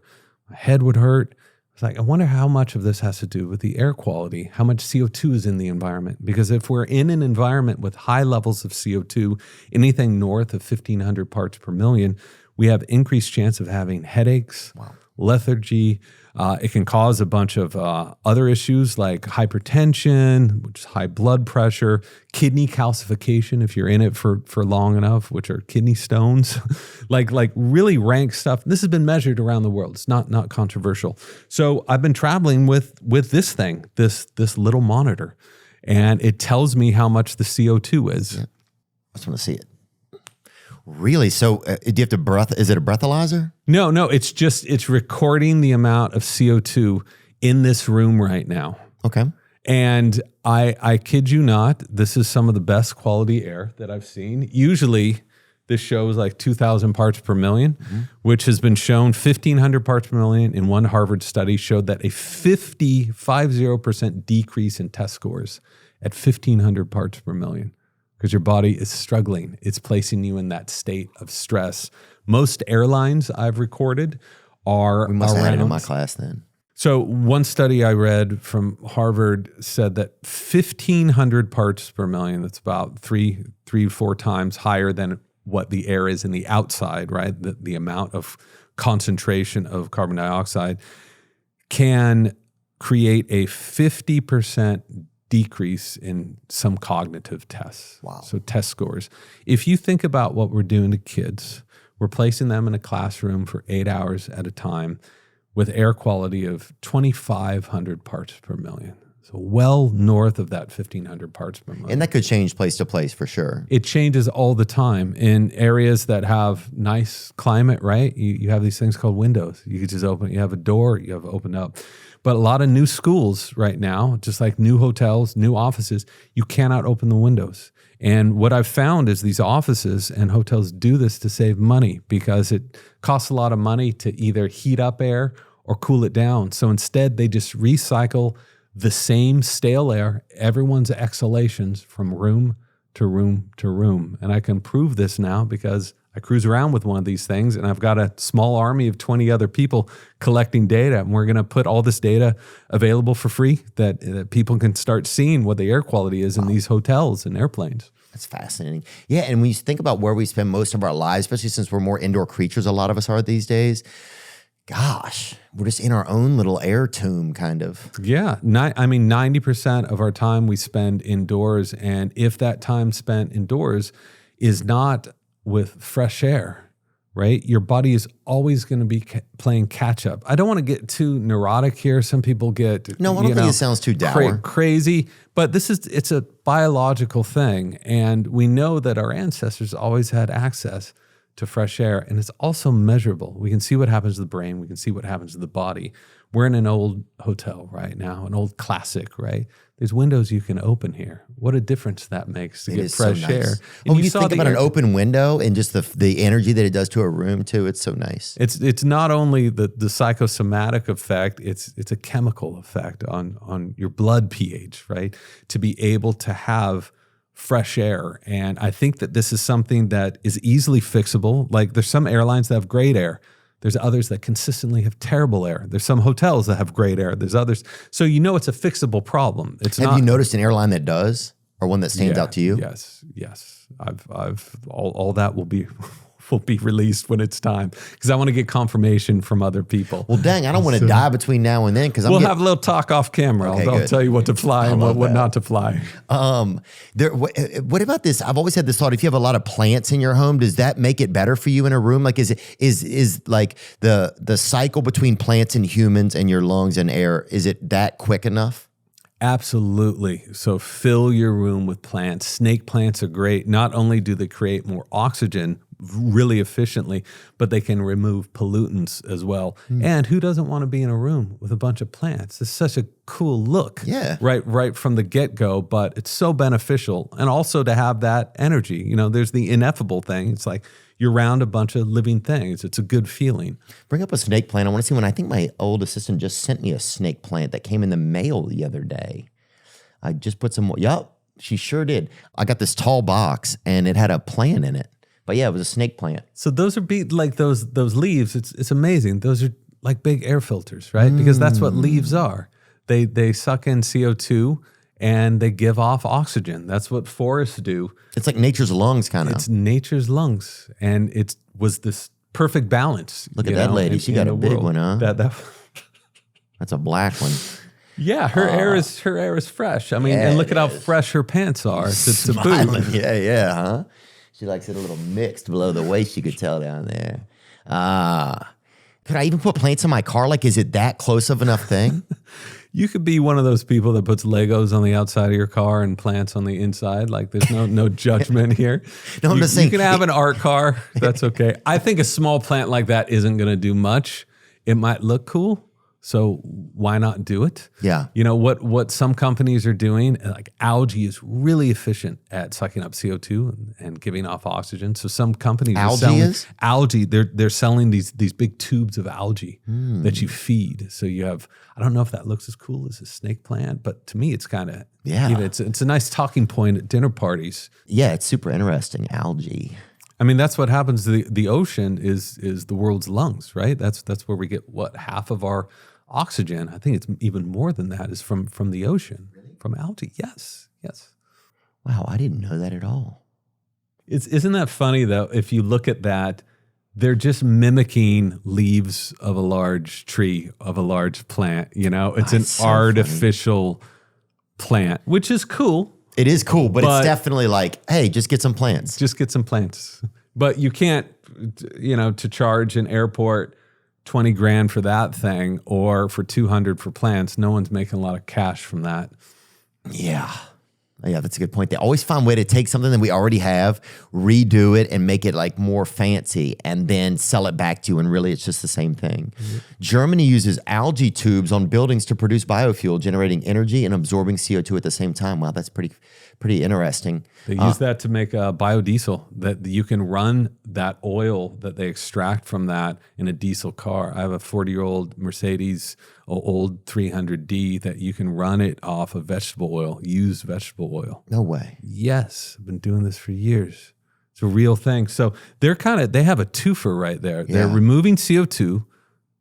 My head would hurt. It's like, I wonder how much of this has to do with the air quality, how much CO2 is in the environment. Because if we're in an environment with high levels of CO2, anything north of 1,500 parts per million, we have increased chance of having headaches, lethargy. It can cause a bunch of other issues like hypertension, which is high blood pressure, kidney calcification if you're in it for long enough, which are kidney stones, like really rank stuff. This has been measured around the world. It's not controversial. So I've been traveling with this thing, this little monitor, and it tells me how much the CO2 is. Yeah. I just want to see it. Really? So do you have to is it a breathalyzer? No, it's recording the amount of CO2 in this room right now. Okay. And I kid you not, this is some of the best quality air that I've seen. Usually this shows like 2,000 parts per million, which has been shown 1,500 parts per million in one Harvard study showed that a 50% decrease in test scores at 1,500 parts per million. Because your body is struggling. It's placing you in that state of stress. Most airlines I've recorded are We must have had it in around. my class then. So one study I read from Harvard said that 1,500 parts per million, that's about 4 times higher than what the air is in the outside, right? The amount of concentration of carbon dioxide can create a 50% decrease in some cognitive tests. Wow. So test scores. If you think about what we're doing to kids, we're placing them in a classroom for 8 hours at a time with air quality of 2,500 parts per million. So well north of that 1,500 parts per million. And that could change place to place for sure. It changes all the time in areas that have nice climate, right? You have these things called windows. You could just open, you have a door, you have it opened up. But a lot of new schools right now, just like new hotels, new offices, you cannot open the windows. And what I've found is these offices and hotels do this to save money because it costs a lot of money to either heat up air or cool it down. So instead, they just recycle the same stale air, everyone's exhalations from room to room to room. And I can prove this now because I cruise around with one of these things and I've got a small army of 20 other people collecting data. And we're going to put all this data available for free that people can start seeing what the air quality is in these hotels and airplanes. That's fascinating. Yeah, and when you think about where we spend most of our lives, especially since we're more indoor creatures, a lot of us are these days, gosh, we're just in our own little air tomb kind of. Yeah. 90% of our time we spend indoors. And if that time spent indoors is not with fresh air, right? Your body is always going to be playing catch up. I don't want to get too neurotic here. Some people get No, I don't think it sounds too dour. Crazy, but it's a biological thing. And we know that our ancestors always had access to fresh air, and it's also measurable. We can see what happens to the brain. We can see what happens to the body. We're in an old hotel right now, an old classic, right? There's windows you can open here. What a difference that makes to get fresh air. And when you think about an open window and just the energy that it does to a room too, it's so nice. It's not only the psychosomatic effect, it's a chemical effect on your blood pH, right? To be able to have fresh air. And I think that this is something that is easily fixable. Like there's some airlines that have great air. There's others that consistently have terrible air. There's some hotels that have great air. There's others. So you know it's a fixable problem. Have you noticed an airline that does, or one that stands out to you? Yes. I've all that will be will be released when it's time, because I want to get confirmation from other people. Well, dang, I don't want to die between now and then because We'll have a little talk off camera. Okay, I'll good. tell you what to fly and what not to fly. What about this? I've always had this thought: if you have a lot of plants in your home, does that make it better for you in a room? Like, is like the cycle between plants and humans and your lungs and air, is it that quick enough? Absolutely. So fill your room with plants. Snake plants are great. Not only do they create more oxygen really efficiently, but they can remove pollutants as well. And who doesn't want to be in a room with a bunch of plants? It's such a cool look. Yeah. Right from the get-go, but it's so beneficial. And also to have that energy. You know, there's the ineffable thing. It's like you're around a bunch of living things. It's a good feeling. Bring up a snake plant. I want to see one. I think my old assistant just sent me a snake plant that came in the mail the other day. I just put some more. Yup, she sure did. I got this tall box and it had a plant in it. But yeah, it was a snake plant. So those are like those leaves. It's amazing. Those are like big air filters, right? Because that's what leaves are. They suck in CO2 and they give off oxygen. That's what forests do. It's like nature's lungs, kind of. It's nature's lungs, and it was this perfect balance. Look at that lady. She got a big one, huh? That's a black one. Yeah, her air is fresh. I mean, and look at how fresh her pants are. It's a boot. Yeah, huh? She likes it a little mixed below the waist, you could tell down there. Could I even put plants in my car? Like, is it that close of enough thing? You could be one of those people that puts Legos on the outside of your car and plants on the inside. Like, there's no judgment here. No, I'm just saying. You can have an art car. That's okay. I think a small plant like that isn't going to do much. It might look cool. So why not do it? Yeah. You know, what some companies are doing, like algae is really efficient at sucking up CO2 and giving off oxygen. So some companies algae, they're selling these big tubes of algae that you feed. So you have, I don't know if that looks as cool as a snake plant, but to me it's kind of, you know, it's a nice talking point at dinner parties. Yeah, it's super interesting, algae. I mean, that's what happens. The ocean is the world's lungs, right? That's where we get half of our oxygen. I think it's even more than that is from the ocean, from algae. Yes. Wow, I didn't know that at all. Isn't that funny though? If you look at that, they're just mimicking leaves of a large tree, of a large plant. You know, it's an artificial plant, which is cool. It is cool, but it's definitely like, hey, just get some plants. Just get some plants. But you can't, you know, to charge an airport $20,000 for that thing or for $200 for plants. No one's making a lot of cash from that. Yeah, that's a good point. They always find a way to take something that we already have, redo it, and make it like more fancy, and then sell it back to you. And really, it's just the same thing. Mm-hmm. Germany uses algae tubes on buildings to produce biofuel, generating energy and absorbing CO2 at the same time. Wow, that's pretty interesting. They use that to make biodiesel, that you can run that oil that they extract from that in a diesel car. I have a 40-year-old Mercedes, old 300D, that you can run it off of vegetable oil, used vegetable oil. No way. Yes, I've been doing this for years. It's a real thing. So they have a twofer right there. Yeah. They're removing CO2,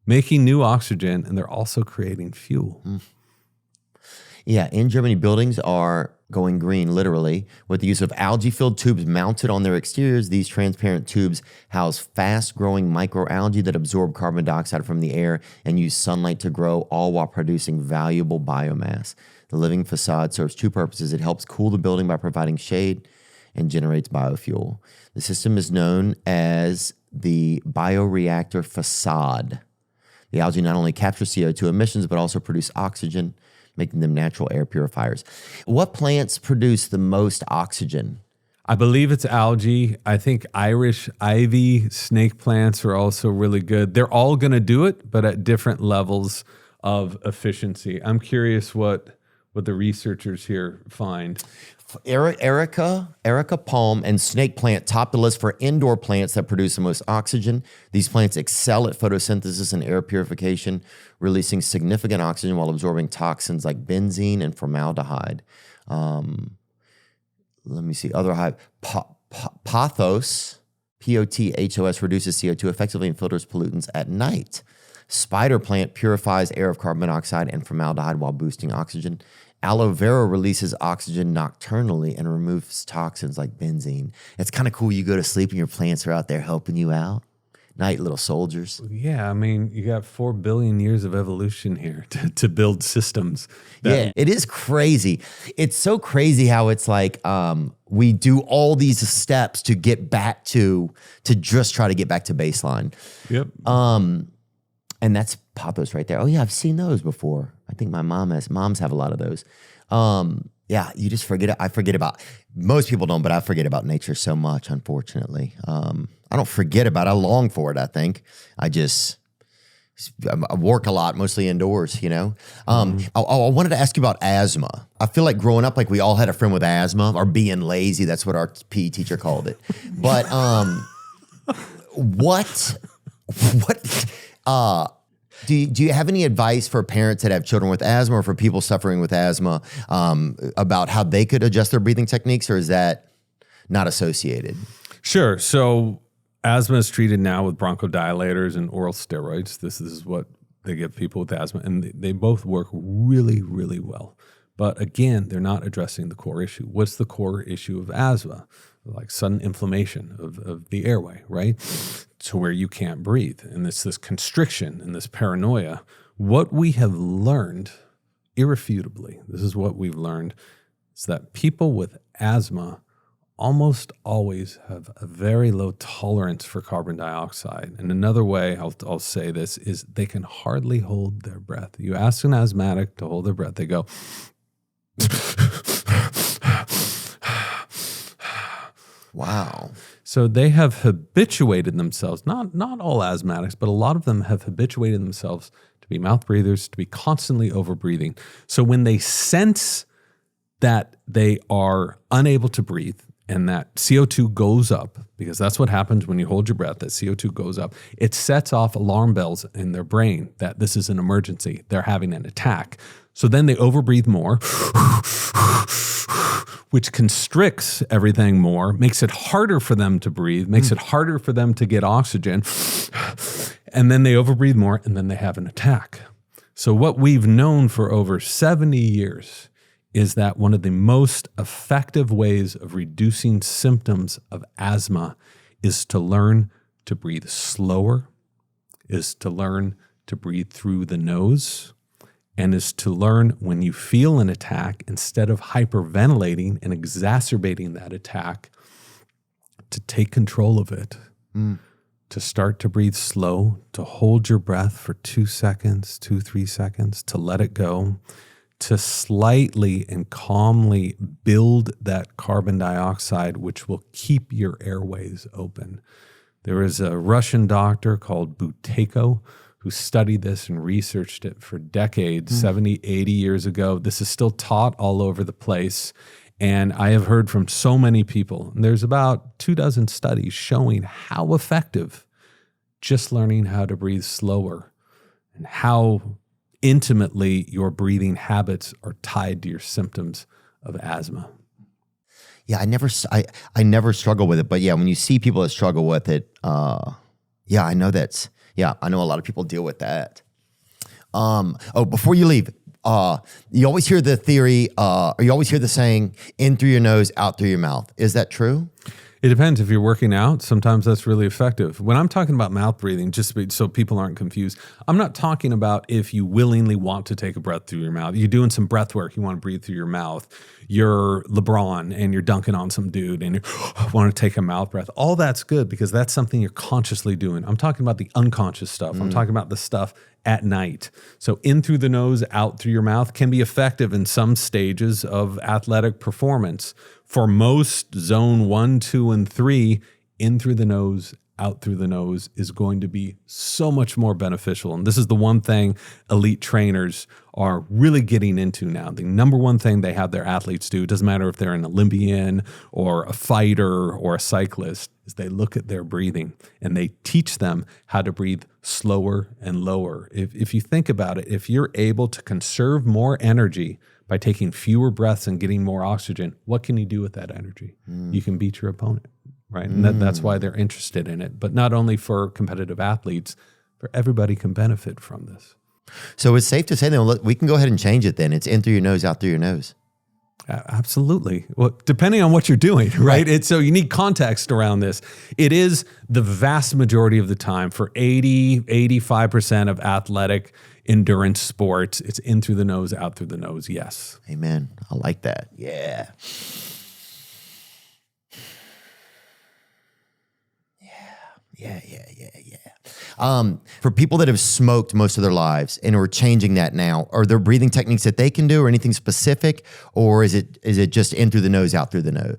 making new oxygen, and they're also creating fuel. Yeah, in Germany, buildings are going green, literally, with the use of algae-filled tubes mounted on their exteriors. These transparent tubes house fast-growing microalgae that absorb carbon dioxide from the air and use sunlight to grow, all while producing valuable biomass. The living facade serves two purposes. It helps cool the building by providing shade and generates biofuel. The system is known as the bioreactor facade. The algae not only capture CO2 emissions, but also produce oxygen, making them natural air purifiers. What plants produce the most oxygen? I believe it's algae. I think Irish ivy, snake plants are also really good. They're all going to do it, but at different levels of efficiency. I'm curious what the researchers here find. Erica palm and snake plant top the list for indoor plants that produce the most oxygen. These plants excel at photosynthesis and air purification, releasing significant oxygen while absorbing toxins like benzene and formaldehyde. Let me see. Other hive. Pothos, P-O-T-H-O-S, reduces CO2 effectively and filters pollutants at night. Spider plant purifies air of carbon monoxide and formaldehyde while boosting oxygen. Aloe vera releases oxygen nocturnally and removes toxins like benzene. It's kind of cool. You go to sleep and your plants are out there helping you out. Night little soldiers. Yeah, I mean, you got 4 billion years of evolution here to build systems. Yeah, it is crazy. It's so crazy how it's like we do all these steps to get back to just try to get back to baseline. Yep. And that's pothos right there. Oh yeah, I've seen those before. I think my moms have a lot of those. Yeah, you just forget it. I forget about, most people don't, but I forget about nature so much, unfortunately. I don't forget about it. I long for it, I think. I work a lot, mostly indoors, you know. I wanted to ask you about asthma. I feel like growing up, like we all had a friend with asthma or being lazy. That's what our PE teacher called it. But do you have any advice for parents that have children with asthma or for people suffering with asthma about how they could adjust their breathing techniques, or is that not associated? Sure. So asthma is treated now with bronchodilators and oral steroids. This is what they give people with asthma, and they both work really, really well. But again, they're not addressing the core issue. What's the core issue of asthma? Like sudden inflammation of the airway, right? To where you can't breathe. And it's this constriction and this paranoia. What we have learned, irrefutably, this is what we've learned, is that people with asthma almost always have a very low tolerance for carbon dioxide. And another way I'll say this is they can hardly hold their breath. You ask an asthmatic to hold their breath, they go, wow. So they have habituated themselves, not all asthmatics, but a lot of them have habituated themselves to be mouth breathers, to be constantly over breathing. So when they sense that they are unable to breathe and that CO2 goes up, because that's what happens when you hold your breath, that CO2 goes up, it sets off alarm bells in their brain that this is an emergency. They're having an attack. So then they overbreathe more, which constricts everything more, makes it harder for them to breathe, makes it harder for them to get oxygen. And then they overbreathe more, and then they have an attack. So what we've known for over 70 years is that one of the most effective ways of reducing symptoms of asthma is to learn to breathe slower, is to learn to breathe through the nose, and is to learn when you feel an attack, instead of hyperventilating and exacerbating that attack, to take control of it, to start to breathe slow, to hold your breath for 2 seconds, 3 seconds, to let it go, to slightly and calmly build that carbon dioxide, which will keep your airways open. There is a Russian doctor called Buteyko who studied this and researched it for decades, 70, 80 years ago. This is still taught all over the place. And I have heard from so many people, and there's about 24 studies showing how effective just learning how to breathe slower and how intimately your breathing habits are tied to your symptoms of asthma. Yeah, I never struggle with it, but yeah, when you see people that struggle with it, yeah, I know that's, yeah, I know a lot of people deal with that. Before you leave, you always hear the theory, or you always hear the saying, in through your nose, out through your mouth. Is that true? It depends. If you're working out, sometimes that's really effective. When I'm talking about mouth breathing, just so people aren't confused, I'm not talking about if you willingly want to take a breath through your mouth. You're doing some breath work, you want to breathe through your mouth. You're LeBron and you're dunking on some dude and you want to take a mouth breath. All that's good because that's something you're consciously doing. I'm talking about the unconscious stuff. I'm talking about the stuff at night. So in through the nose, out through your mouth can be effective in some stages of athletic performance. For most zone 1, 2, and 3, in through the nose, out through the nose is going to be so much more beneficial. And this is the one thing elite trainers are really getting into now. The number one thing they have their athletes do, it doesn't matter if they're an Olympian or a fighter or a cyclist, is they look at their breathing and they teach them how to breathe slower and lower. If you think about it, if you're able to conserve more energy by taking fewer breaths and getting more oxygen, what can you do with that energy? You can beat your opponent, right? And that's why they're interested in it. But not only for competitive athletes, for everybody can benefit from this. So it's safe to say then, look, we can go ahead and change it then. It's in through your nose, out through your nose. Absolutely. Well, depending on what you're doing, right? So you need context around this. It is the vast majority of the time for 85% of athletic endurance sports. It's in through the nose, out through the nose. Yes. Amen. I like that. Yeah. For people that have smoked most of their lives and are changing that now, are there breathing techniques that they can do or anything specific, or is it just in through the nose, out through the nose?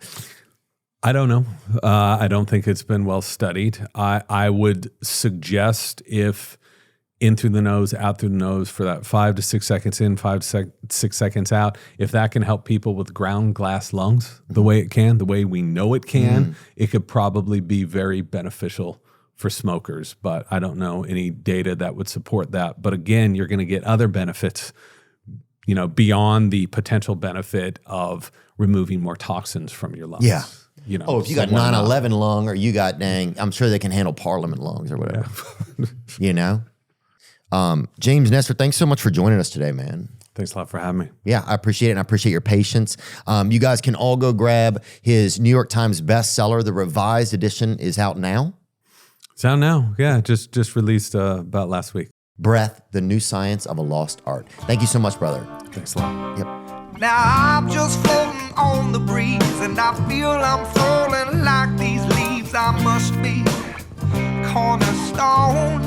I don't know. I don't think it's been well studied. I would suggest if in through the nose, out through the nose for that 5 to 6 seconds in, 5 to 6 seconds out, if that can help people with ground glass lungs the way it can, the way we know it can, it could probably be very beneficial for smokers, but I don't know any data that would support that. But again, you're going to get other benefits, beyond the potential benefit of removing more toxins from your lungs. Yeah. If you got 9/11 lung, or you got I'm sure they can handle Parliament lungs or whatever. Yeah. James, Nestor, thanks so much for joining us today, man. Thanks a lot for having me. Yeah, I appreciate it, and I appreciate your patience. You guys can all go grab his New York Times bestseller. The revised edition is out now. It's out now. Yeah, just released about last week. Breath, the New Science of a Lost Art. Thank you so much, brother. Thanks a lot. Yep. Now I'm just floating on the breeze, and I feel I'm falling like these leaves. I must be cornerstone.